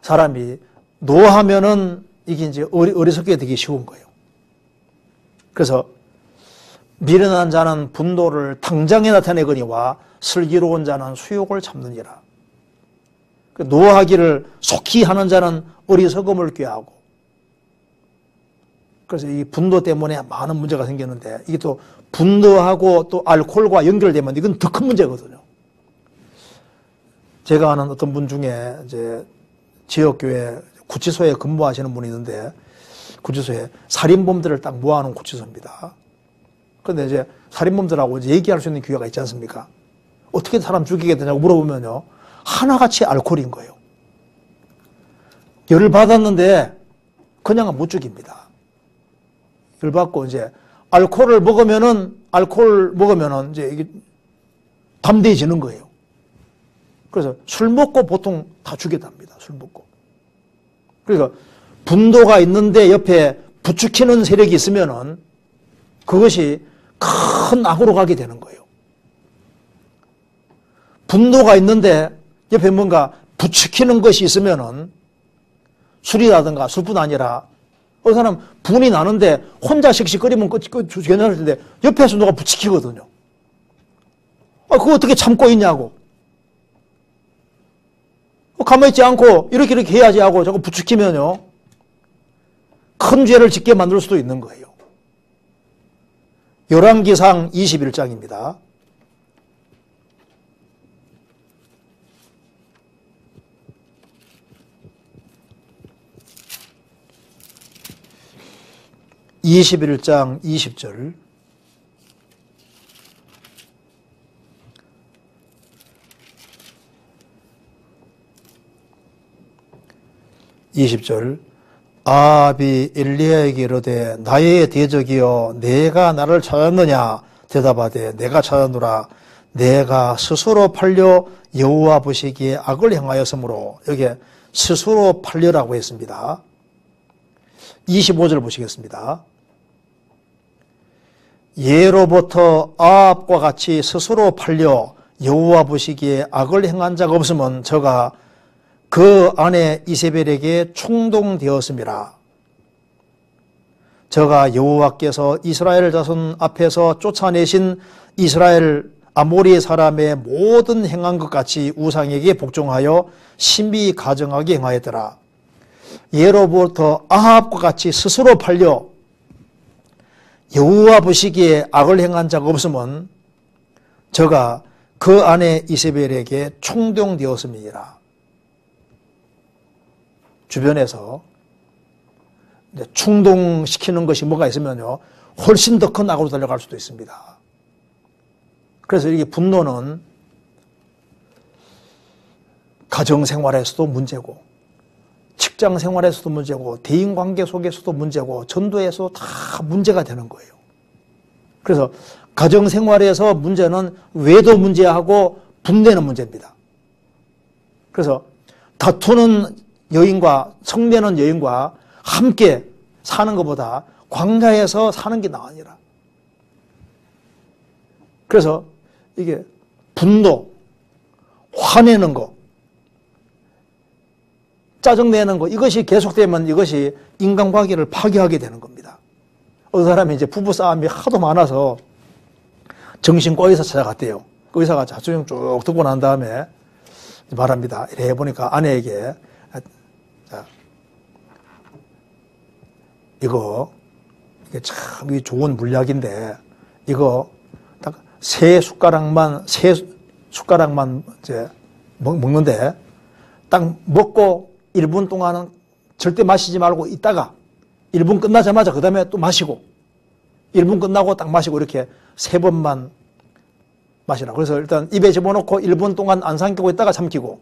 사람이 노하면은 이게 이제 어리석게 되기 쉬운 거예요. 그래서 미련한 자는 분노를 당장에 나타내거니와 슬기로운 자는 수욕을 참느니라. 노하기를 속히 하는 자는 어리석음을 꾀하고, 그래서 이 분노 때문에 많은 문제가 생겼는데 이게 또 분노하고 또 알코올과 연결되면 이건 더 큰 문제거든요. 제가 아는 어떤 분 중에 이제 지역교회 구치소에 근무하시는 분이 있는데 구치소에 살인범들을 딱 모아놓은 구치소입니다. 그런데 이제 살인범들하고 이제 얘기할 수 있는 기회가 있지 않습니까? 어떻게 사람 죽이게 되냐고 물어보면요. 하나같이 알코올인 거예요. 열을 받았는데 그냥은 못 죽입니다. 열 받고 이제 알코올 먹으면은 이제 이게 담대해지는 거예요. 그래서 술 먹고 보통 다 죽였답니다. 술 먹고. 그러니까 분노가 있는데 옆에 부추기는 세력이 있으면은 그것이 큰 악으로 가게 되는 거예요. 분노가 있는데 옆에 뭔가 부추기는 것이 있으면은 술이라든가 술뿐 아니라 어느 사람 분이 나는데 혼자 씩씩거리면 괜찮을 텐데 옆에서 누가 부추기거든요. 그거 어떻게 참고 있냐고. 가만히 있지 않고 이렇게 해야지 하고 자꾸 부추기면요. 큰 죄를 짓게 만들 수도 있는 거예요. 열왕기상 21장입니다. (21장) 20절. (20절) 아합이 엘리야에게 이르되 나의 대적이여 내가 나를 찾았느냐 대답하되 내가 찾았노라 내가 스스로 팔려 여호와 보시기에 악을 행하였으므로 여기에 스스로 팔려라고 했습니다. 25절 보시겠습니다. 예로부터 아합과 같이 스스로 팔려 여호와 보시기에 악을 행한 자가 없으면 저가 그 아내 이세벨에게 충동되었습니다. 저가 여호와께서 이스라엘 자손 앞에서 쫓아내신 이스라엘 아모리 사람의 모든 행한 것 같이 우상에게 복종하여 신비 가정하게 행하였더라. 예로부터 아합과 같이 스스로 팔려 여호와 보시기에 악을 행한 자가 없으면 저가 그 아내 이세벨에게 충동되었습니다. 주변에서 충동시키는 것이 뭐가 있으면요, 훨씬 더 큰 악으로 달려갈 수도 있습니다. 그래서 이게 분노는 가정생활에서도 문제고, 직장생활에서도 문제고, 대인관계 속에서도 문제고, 전도에서 다 문제가 되는 거예요. 그래서 가정생활에서 문제는 외도 문제하고 분내는 문제입니다. 그래서 다투는 여인과 성내는 여인과 함께 사는 것보다 광야에서 사는 게 나으니라. 그래서 이게 분노, 화내는 거, 짜증내는 거, 이것이 계속되면 이것이 인간관계를 파괴하게 되는 겁니다. 어떤 사람이 이제 부부싸움이 하도 많아서 정신과 의사 찾아갔대요. 그 의사가 자초정 쭉 듣고 난 다음에 말합니다. 이래 보니까 아내에게 이게 참 좋은 물약인데 이거 딱 세 숟가락만 이제 먹는데 딱 먹고 1분 동안은 절대 마시지 말고 있다가 1분 끝나자마자 그 다음에 또 마시고 1분 끝나고 딱 마시고 이렇게 3번만 마시라. 그래서 일단 입에 집어넣고 1분 동안 안 삼키고 있다가 삼키고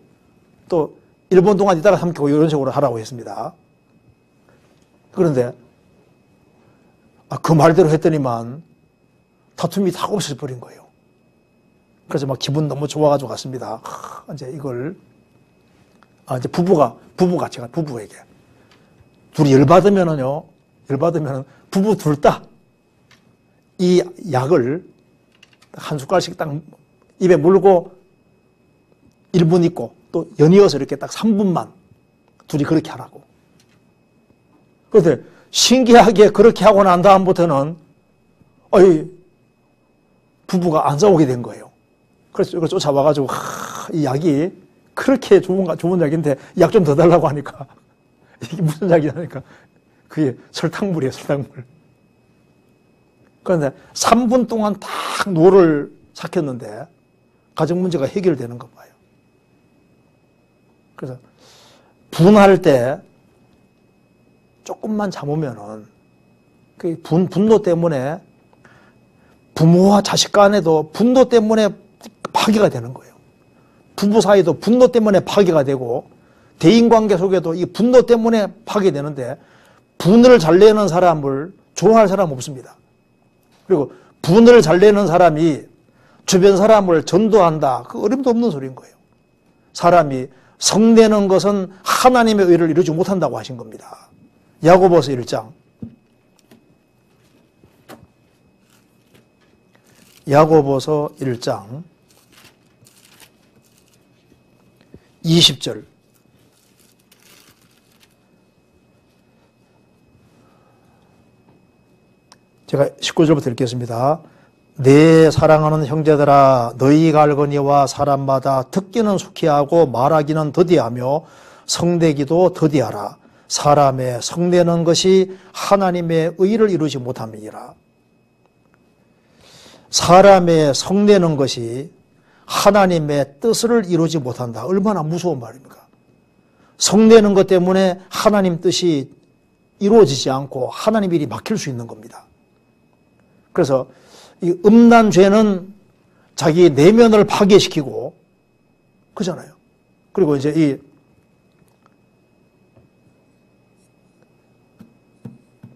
또 1분 동안 있다가 삼키고 이런 식으로 하라고 했습니다. 그런데 그 말대로 했더니만 다툼이 다 없어져 버린 거예요. 그래서 막 기분 너무 좋아가지고 갔습니다. 이제 이걸 이제 부부에게 둘이 열받으면은 부부 둘 다 이 약을 한 숟갈씩 딱 입에 물고 1분 있고 또 연이어서 이렇게 딱 3분만 둘이 그렇게 하라고. 그런데 신기하게 그렇게 하고 난 다음부터는 부부가 안 싸우게 된 거예요. 그래서 이걸 쫓아와가지고 이 약이 그렇게 좋은 약인데 약 좀 더 달라고 하니까 이게 무슨 약이냐니까 그게 설탕물이에요, 설탕물. 그런데 3분 동안 딱 노를 삭혔는데 가정 문제가 해결되는 거 봐요. 그래서 분할 때 조금만 참으면은 그 분노 때문에 부모와 자식 간에도 분노 때문에 파괴가 되는 거예요. 부부 사이도 분노 때문에 파괴가 되고 대인관계 속에도 이 분노 때문에 파괴되는데 분을 잘 내는 사람을 좋아할 사람 없습니다. 그리고 분을 잘 내는 사람이 주변 사람을 전도한다. 그 어림도 없는 소리인 거예요. 사람이 성내는 것은 하나님의 의를 이루지 못한다고 하신 겁니다. 야고보서 1장. 야고보서 1장 20절. 제가 19절부터 읽겠습니다. 내 사랑하는 형제들아 너희가 알거니와 사람마다 듣기는 속히 하고 말하기는 더디하며 성내기도 더디하라. 사람의 성내는 것이 하나님의 의를 이루지 못함이니라. 사람의 성내는 것이 하나님의 뜻을 이루지 못한다. 얼마나 무서운 말입니까? 성내는 것 때문에 하나님 뜻이 이루어지지 않고 하나님 일이 막힐 수 있는 겁니다. 그래서 이 음란 죄는 자기 내면을 파괴시키고 그잖아요. 그리고 이제 이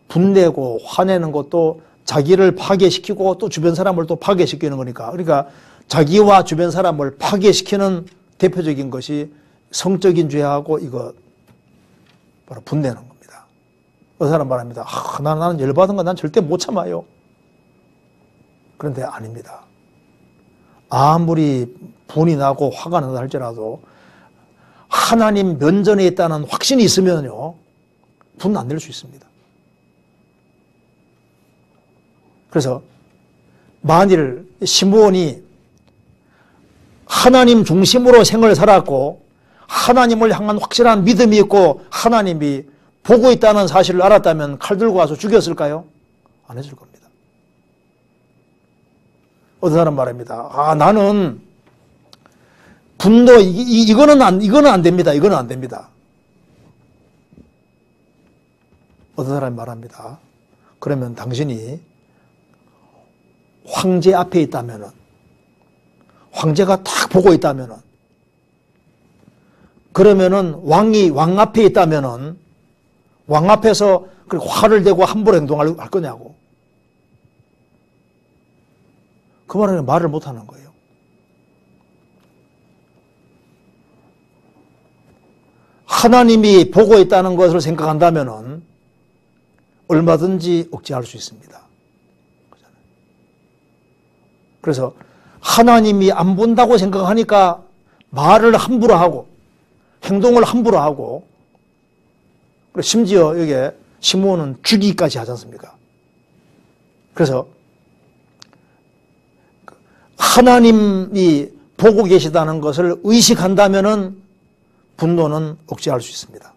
분내고 화내는 것도 자기를 파괴시키고 또 주변 사람을 또 파괴시키는 거니까. 그러니까 자기와 주변 사람을 파괴시키는 대표적인 것이 성적인 죄하고 이거 바로 분내는 겁니다. 어떤 사람 말합니다. 나는 열받은 거 난 절대 못 참아요. 그런데 아닙니다. 아무리 분이 나고 화가 난다 할지라도 하나님 면전에 있다는 확신이 있으면요, 분 안 낼 수 있습니다. 그래서 만일 시므온이 하나님 중심으로 생을 살았고 하나님을 향한 확실한 믿음이 있고 하나님이 보고 있다는 사실을 알았다면 칼 들고 와서 죽였을까요? 안 했을 겁니다. 어떤 사람 말합니다. 나는 분노 이거는 안 됩니다. 이거는 안 됩니다. 어떤 사람이 말합니다. 그러면 당신이 황제 앞에 있다면은, 황제가 딱 보고 있다면은, 그러면은 왕 앞에 있다면은 왕 앞에서 화를 내고 함부로 행동할 거냐고. 그 말은 말을 못 하는 거예요. 하나님이 보고 있다는 것을 생각한다면은 얼마든지 억제할 수 있습니다. 그래서 하나님이 안 본다고 생각하니까 말을 함부로 하고 행동을 함부로 하고 심지어 여기에 시므온은 죽이기까지 하지 않습니까? 그래서 하나님이 보고 계시다는 것을 의식한다면은 분노는 억제할 수 있습니다.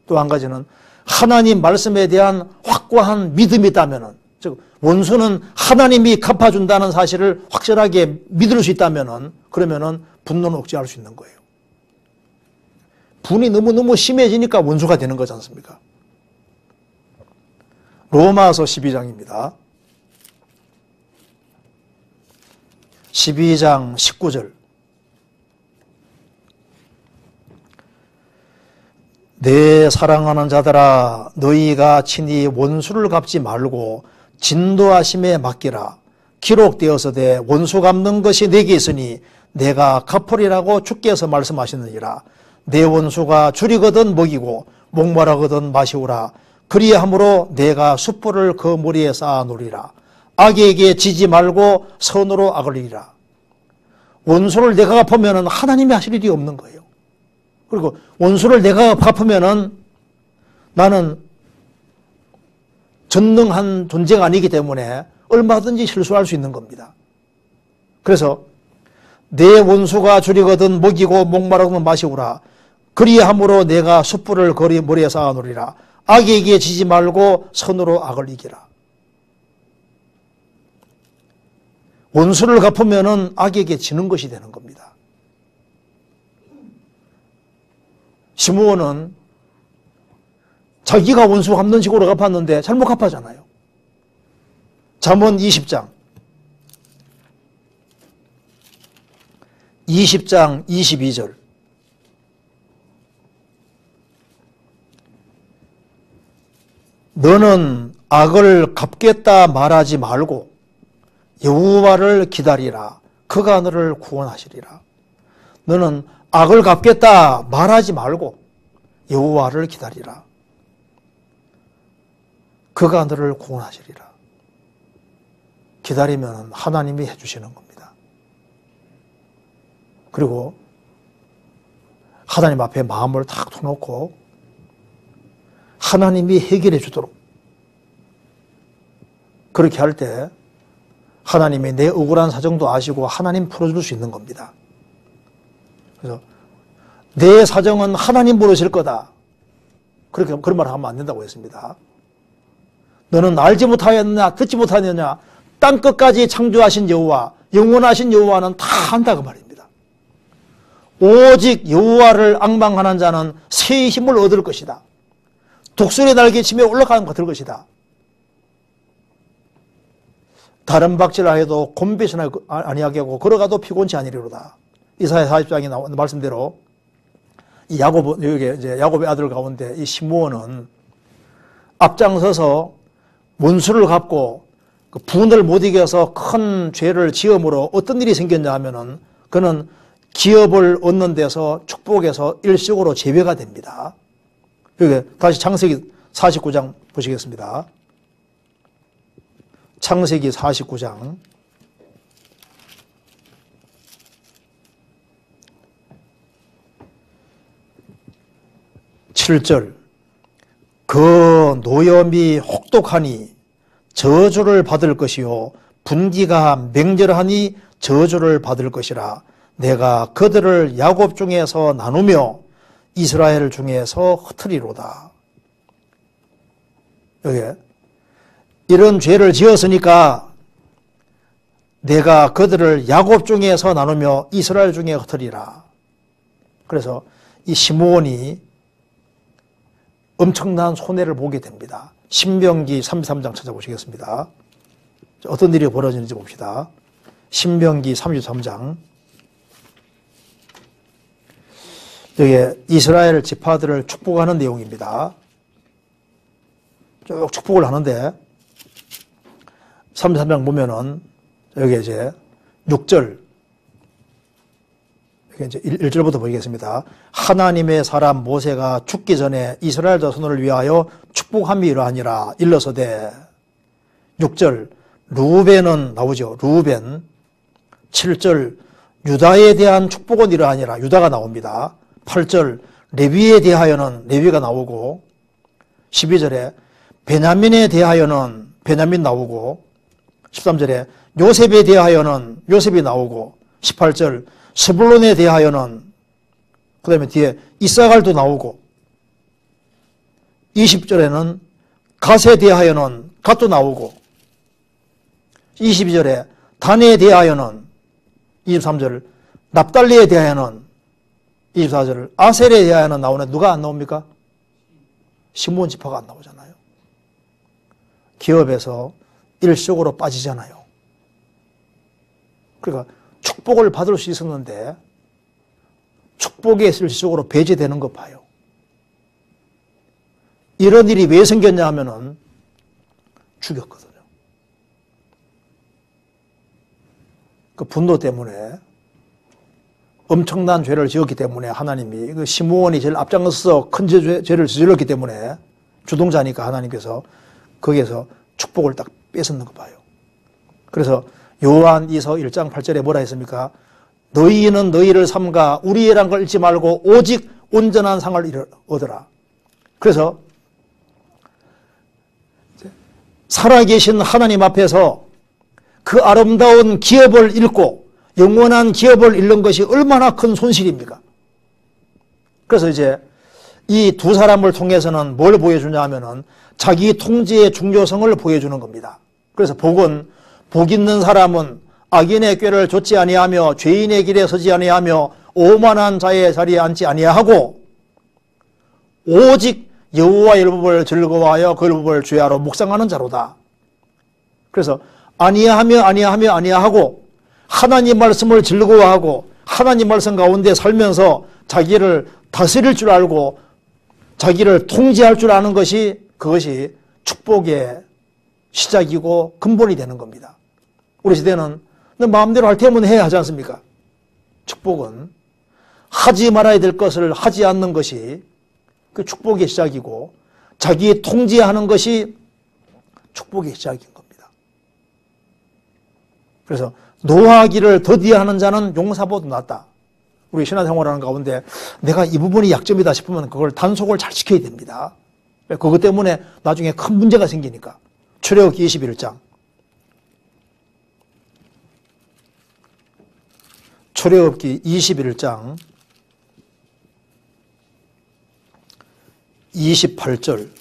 또 한 가지는 하나님 말씀에 대한 확고한 믿음이 있다면은, 즉 원수는 하나님이 갚아준다는 사실을 확실하게 믿을 수 있다면은, 그러면은 분노는 억제할 수 있는 거예요. 분이 너무너무 심해지니까 원수가 되는 거지 않습니까? 로마서 12장입니다. 12장 19절. 내 사랑하는 자들아 너희가 친히 원수를 갚지 말고 진노하심에 맡기라. 기록되어서되 원수 갚는 것이 내게 있으니 내가 갚으리라고 주께서 말씀하시느니라. 내 원수가 줄이거든 먹이고 목마르거든 마시우라. 그리함으로 내가 숯불을 그 머리에 쌓아 놓으리라. 악에게 지지 말고 선으로 악을 이기라. 원수를 내가 갚으면 하나님이 하실 일이 없는 거예요. 그리고 원수를 내가 갚으면 나는 전능한 존재가 아니기 때문에 얼마든지 실수할 수 있는 겁니다. 그래서 내 원수가 줄이거든 먹이고 목마르거든 마시우라. 그리함으로 내가 숯불을 그리 머리에 쌓아 놓으리라. 악에게 지지 말고 선으로 악을 이기라. 원수를 갚으면 악에게 지는 것이 되는 겁니다. 시므온은 자기가 원수 갚는 식으로 갚았는데 잘못 갚았잖아요. 잠언 20장 20장 22절. 너는 악을 갚겠다 말하지 말고 여호와를 기다리라. 그가 너를 구원하시리라. 너는 악을 갚겠다 말하지 말고 여호와를 기다리라. 그가 너를 구원하시리라. 기다리면 하나님이 해주시는 겁니다. 그리고 하나님 앞에 마음을 탁 터놓고 하나님이 해결해 주도록 그렇게 할 때 하나님이 내 억울한 사정도 아시고 하나님 풀어줄 수 있는 겁니다. 그래서 내 사정은 하나님 부르실 거다. 그런 말을 하면 안 된다고 했습니다. 너는 알지 못하였느냐 듣지 못하느냐 땅 끝까지 창조하신 여호와 영원하신 여호와는 다 안다고 말입니다. 오직 여호와를 앙망하는 자는 새 힘을 얻을 것이다. 독수리 날개치며 올라가는 것 같을 것이다. 다른 박질을 해도 곤비신을 아니하게 하고 걸어가도 피곤치 아니리로다. 이사야 40장에 나온 말씀대로 이 야곱의 아들 가운데 이 시므온은 앞장서서 원수를 갚고 그 분을 못 이겨서 큰 죄를 지음으로 어떤 일이 생겼냐 하면은 그는 기업을 얻는 데서 축복에서 일시적으로 제외가 됩니다. 여기 다시 창세기 49장 보시겠습니다. 창세기 49장 7절. 그 노염이 혹독하니 저주를 받을 것이요 분기가 맹렬하니 저주를 받을 것이라. 내가 그들을 야곱 중에서 나누며 이스라엘 중에서 흩으리로다. 여기 이런 죄를 지었으니까 내가 그들을 야곱 중에서 나누며 이스라엘 중에 흩으리라. 그래서 이 시므온이 엄청난 손해를 보게 됩니다. 신명기 33장 찾아보시겠습니다. 어떤 일이 벌어지는지 봅시다. 신명기 33장. 여기 이스라엘 지파들을 축복하는 내용입니다. 쭉 축복을 하는데 33장 보면은 여기 이제 6절 여기 이제 1절부터 보겠습니다. 하나님의 사람 모세가 죽기 전에 이스라엘 자손을 위하여 축복함이 이러하니라. 일러서되 6절 루벤은 나오죠. 루벤. 7절 유다에 대한 축복은 이러하니라. 유다가 나옵니다. 8절 레위에 대하여는 레위가 나오고 12절에 베냐민에 대하여는 베냐민 나오고 13절에 요셉에 대하여는 요셉이 나오고 18절 스불론에 대하여는 그 다음에 뒤에 이사갈도 나오고 20절에는 갓에 대하여는 갓도 나오고 22절에 단에 대하여는 23절 납달리에 대하여는 24절 아셀에 대하여는 나오는데 누가 안 나옵니까? 시므온 지파가 안 나오잖아요. 기업에서 일시적으로 빠지잖아요. 그러니까 축복을 받을 수 있었는데 축복이 일시적으로 배제되는 것 봐요. 이런 일이 왜 생겼냐 하면은 죽였거든요. 그 분노 때문에 엄청난 죄를 지었기 때문에 하나님이 그 시므온이 제일 앞장서서 큰 죄를 저질렀기 때문에 주동자니까 하나님께서 거기에서 축복을 딱 뺏었는 거 봐요. 그래서 요한이서 1장 8절에 뭐라 했습니까? 너희는 너희를 삼가 우리의란 걸 잃지 말고 오직 온전한 상을 얻으라. 그래서 살아계신 하나님 앞에서 그 아름다운 기업을 잃고 영원한 기업을 잃는 것이 얼마나 큰 손실입니까? 그래서 이제 이 두 사람을 통해서는 뭘 보여주냐 하면은 자기 통제의 중요성을 보여주는 겁니다. 그래서 복은 복 있는 사람은 악인의 꾀를 좇지 아니하며 죄인의 길에 서지 아니하며 오만한 자의 자리에 앉지 아니하고 오직 여호와의 율법을 즐거워하여 그 율법을 주야로 묵상하는 자로다. 그래서 아니하며 아니하며 아니하고 하나님 말씀을 즐거워하고 하나님 말씀 가운데 살면서 자기를 다스릴 줄 알고 자기를 통제할 줄 아는 것이 그것이 축복의 시작이고 근본이 되는 겁니다. 우리 시대는 내 마음대로 할 테면 해야 하지 않습니까? 축복은 하지 말아야 될 것을 하지 않는 것이 그 축복의 시작이고 자기 통제하는 것이 축복의 시작인 겁니다. 그래서 노하기를 더디하는 자는 용사보다 낫다. 우리 신앙생활하는 가운데 내가 이 부분이 약점이다 싶으면 그걸 단속을 잘 지켜야 됩니다. 그것 때문에 나중에 큰 문제가 생기니까. 출애굽기 21장. 출애굽기 21장 28절.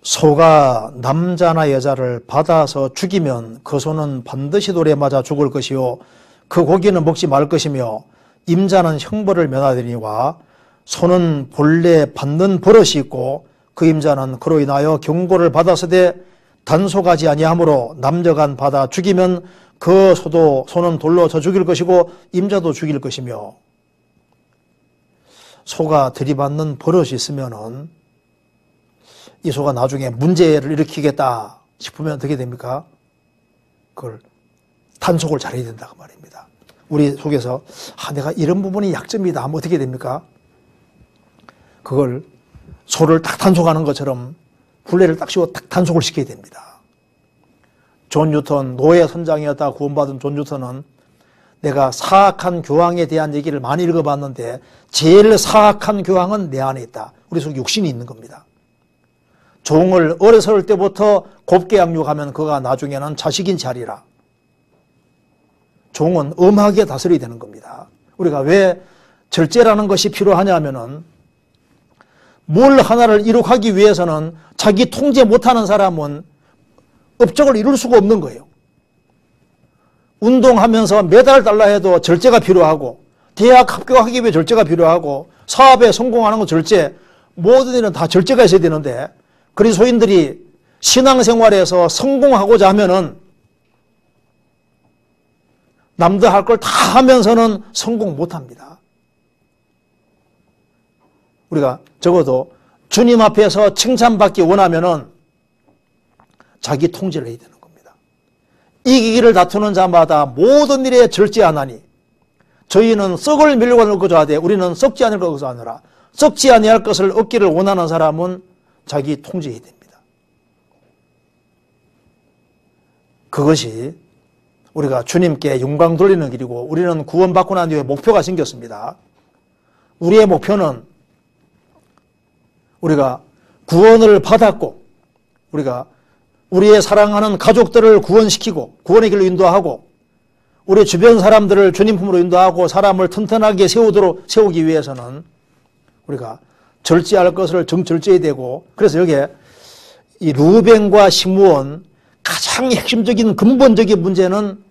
소가 남자나 여자를 받아서 죽이면 그 소는 반드시 돌에 맞아 죽을 것이요 그 고기는 먹지 말 것이며 임자는 형벌을 면하되니와 소는 본래 받는 버릇이 있고 그 임자는 그로 인하여 경고를 받았으되 단속하지 아니하므로 남녀간 받아 죽이면 그 소는 돌로 쳐 죽일 것이고 임자도 죽일 것이며 소가 들이받는 버릇이 있으면은 이 소가 나중에 문제를 일으키겠다 싶으면 어떻게 됩니까? 그걸 단속을 잘해야 된다고 말입니다. 우리 속에서 내가 이런 부분이 약점이다 하면 어떻게 됩니까? 그걸 소를 딱 단속하는 것처럼 굴레를 딱 씌워 딱 단속을 시켜야 됩니다. 존 뉴턴, 노예 선장이었다 구원받은 존 뉴턴은 내가 사악한 교황에 대한 얘기를 많이 읽어봤는데 제일 사악한 교황은 내 안에 있다. 우리 속에 육신이 있는 겁니다. 종을 어렸을 때부터 곱게 양육하면 그가 나중에는 자식인 자리라. 종은 엄하게 다스려야 되는 겁니다. 우리가 왜 절제라는 것이 필요하냐면은 뭘 하나를 이룩하기 위해서는 자기 통제 못하는 사람은 업적을 이룰 수가 없는 거예요. 운동하면서 메달 달라 해도 절제가 필요하고 대학 합격하기 위해 절제가 필요하고 사업에 성공하는 건 절제, 모든 일은 다 절제가 있어야 되는데 그리스도인들이 신앙생활에서 성공하고자 하면은 남들 할 걸 다 하면서는 성공 못합니다. 우리가 적어도 주님 앞에서 칭찬받기 원하면은 자기 통제를 해야 되는 겁니다. 이기기를 다투는 자마다 모든 일에 절제하나니 저희는 썩을 밀고 넣고자 하되 우리는 썩지 않을 것을 아느라. 썩지 아니할 것을 얻기를 원하는 사람은 자기 통제해야 됩니다. 그것이 우리가 주님께 영광 돌리는 길이고 우리는 구원받고 난 뒤에 목표가 생겼습니다. 우리의 목표는 우리가 구원을 받았고 우리가 우리의 사랑하는 가족들을 구원시키고 구원의 길로 인도하고 우리 주변 사람들을 주님 품으로 인도하고 사람을 튼튼하게 세우기 위해서는 우리가 절제할 것을 정절제해야 되고 그래서 여기에 이 르우벤과 시므온 가장 핵심적인 근본적인 문제는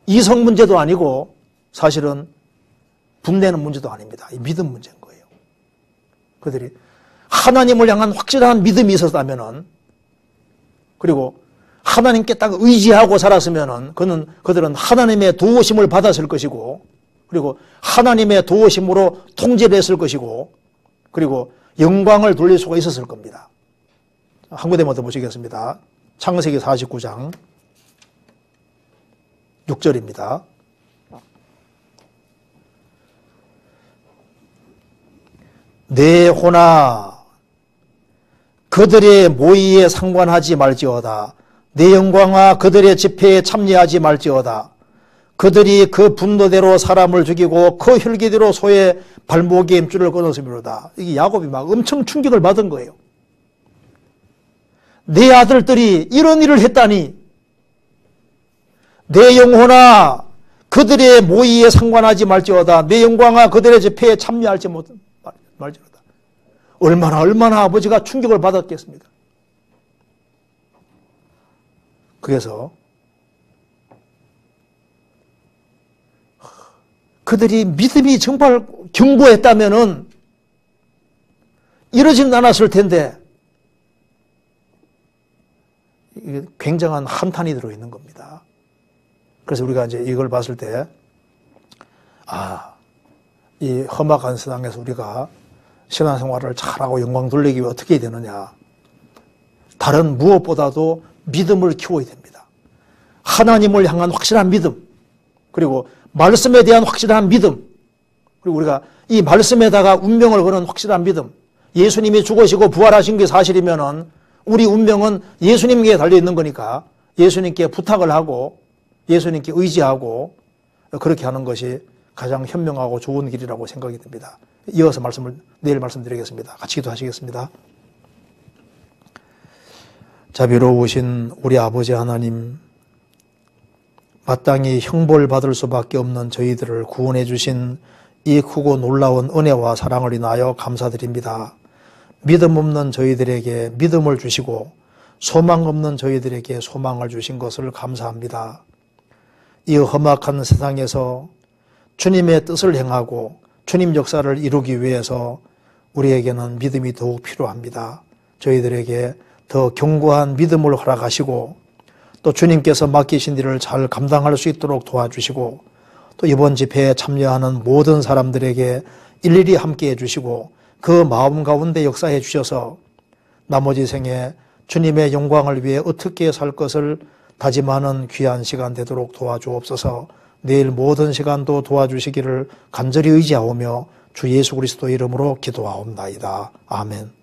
이성 문제도 아니고 사실은 분내는 문제도 아닙니다. 이 믿음 문제인 거예요. 그들이 하나님을 향한 확실한 믿음이 있었다면은 그리고 하나님께 딱 의지하고 살았으면은 그들은 하나님의 도우심을 받았을 것이고 그리고 하나님의 도우심으로 통제를 했을 것이고 그리고 영광을 돌릴 수가 있었을 겁니다. 한 군데만 더 보시겠습니다. 창세기 49장 6절입니다. 내 호나 그들의 모의에 상관하지 말지어다. 내 영광아 그들의 집회에 참여하지 말지어다. 그들이 그 분노대로 사람을 죽이고 그 혈기대로 소의 발목에 힘줄을 끊었음이로다. 이게 야곱이 막 엄청 충격을 받은 거예요. 내 아들들이 이런 일을 했다니 내 영혼아 그들의 모의에 상관하지 말지어다. 내 영광아 그들의 집회에 참여하지 말지어다. 얼마나 아버지가 충격을 받았겠습니까? 그래서 그들이 믿음이 정말 견고했다면은 이러지는 않았을 텐데 굉장한 한탄이 들어있는 겁니다. 그래서 우리가 이제 이걸 봤을 때, 이 험악한 세상에서 우리가 신앙생활을 잘하고 영광 돌리기 위해 어떻게 해야 되느냐. 다른 무엇보다도 믿음을 키워야 됩니다. 하나님을 향한 확실한 믿음, 그리고 말씀에 대한 확실한 믿음, 그리고 우리가 이 말씀에다가 운명을 거는 확실한 믿음, 예수님이 죽으시고 부활하신 게 사실이면은 우리 운명은 예수님께 달려있는 거니까 예수님께 부탁을 하고 예수님께 의지하고 그렇게 하는 것이 가장 현명하고 좋은 길이라고 생각이 듭니다. 이어서 내일 말씀드리겠습니다. 같이 기도하시겠습니다. 자비로우신 우리 아버지 하나님, 마땅히 형벌받을 수밖에 없는 저희들을 구원해 주신 이 크고 놀라운 은혜와 사랑을 인하여 감사드립니다. 믿음 없는 저희들에게 믿음을 주시고 소망 없는 저희들에게 소망을 주신 것을 감사합니다. 이 험악한 세상에서 주님의 뜻을 행하고 주님 역사를 이루기 위해서 우리에게는 믿음이 더욱 필요합니다. 저희들에게 더 견고한 믿음을 허락하시고 또 주님께서 맡기신 일을 잘 감당할 수 있도록 도와주시고 또 이번 집회에 참여하는 모든 사람들에게 일일이 함께해 주시고 그 마음 가운데 역사해 주셔서 나머지 생에 주님의 영광을 위해 어떻게 살 것을 다짐하는 귀한 시간 되도록 도와주옵소서. 내일 모든 시간도 도와주시기를 간절히 의지하오며 주 예수 그리스도 이름으로 기도하옵나이다. 아멘.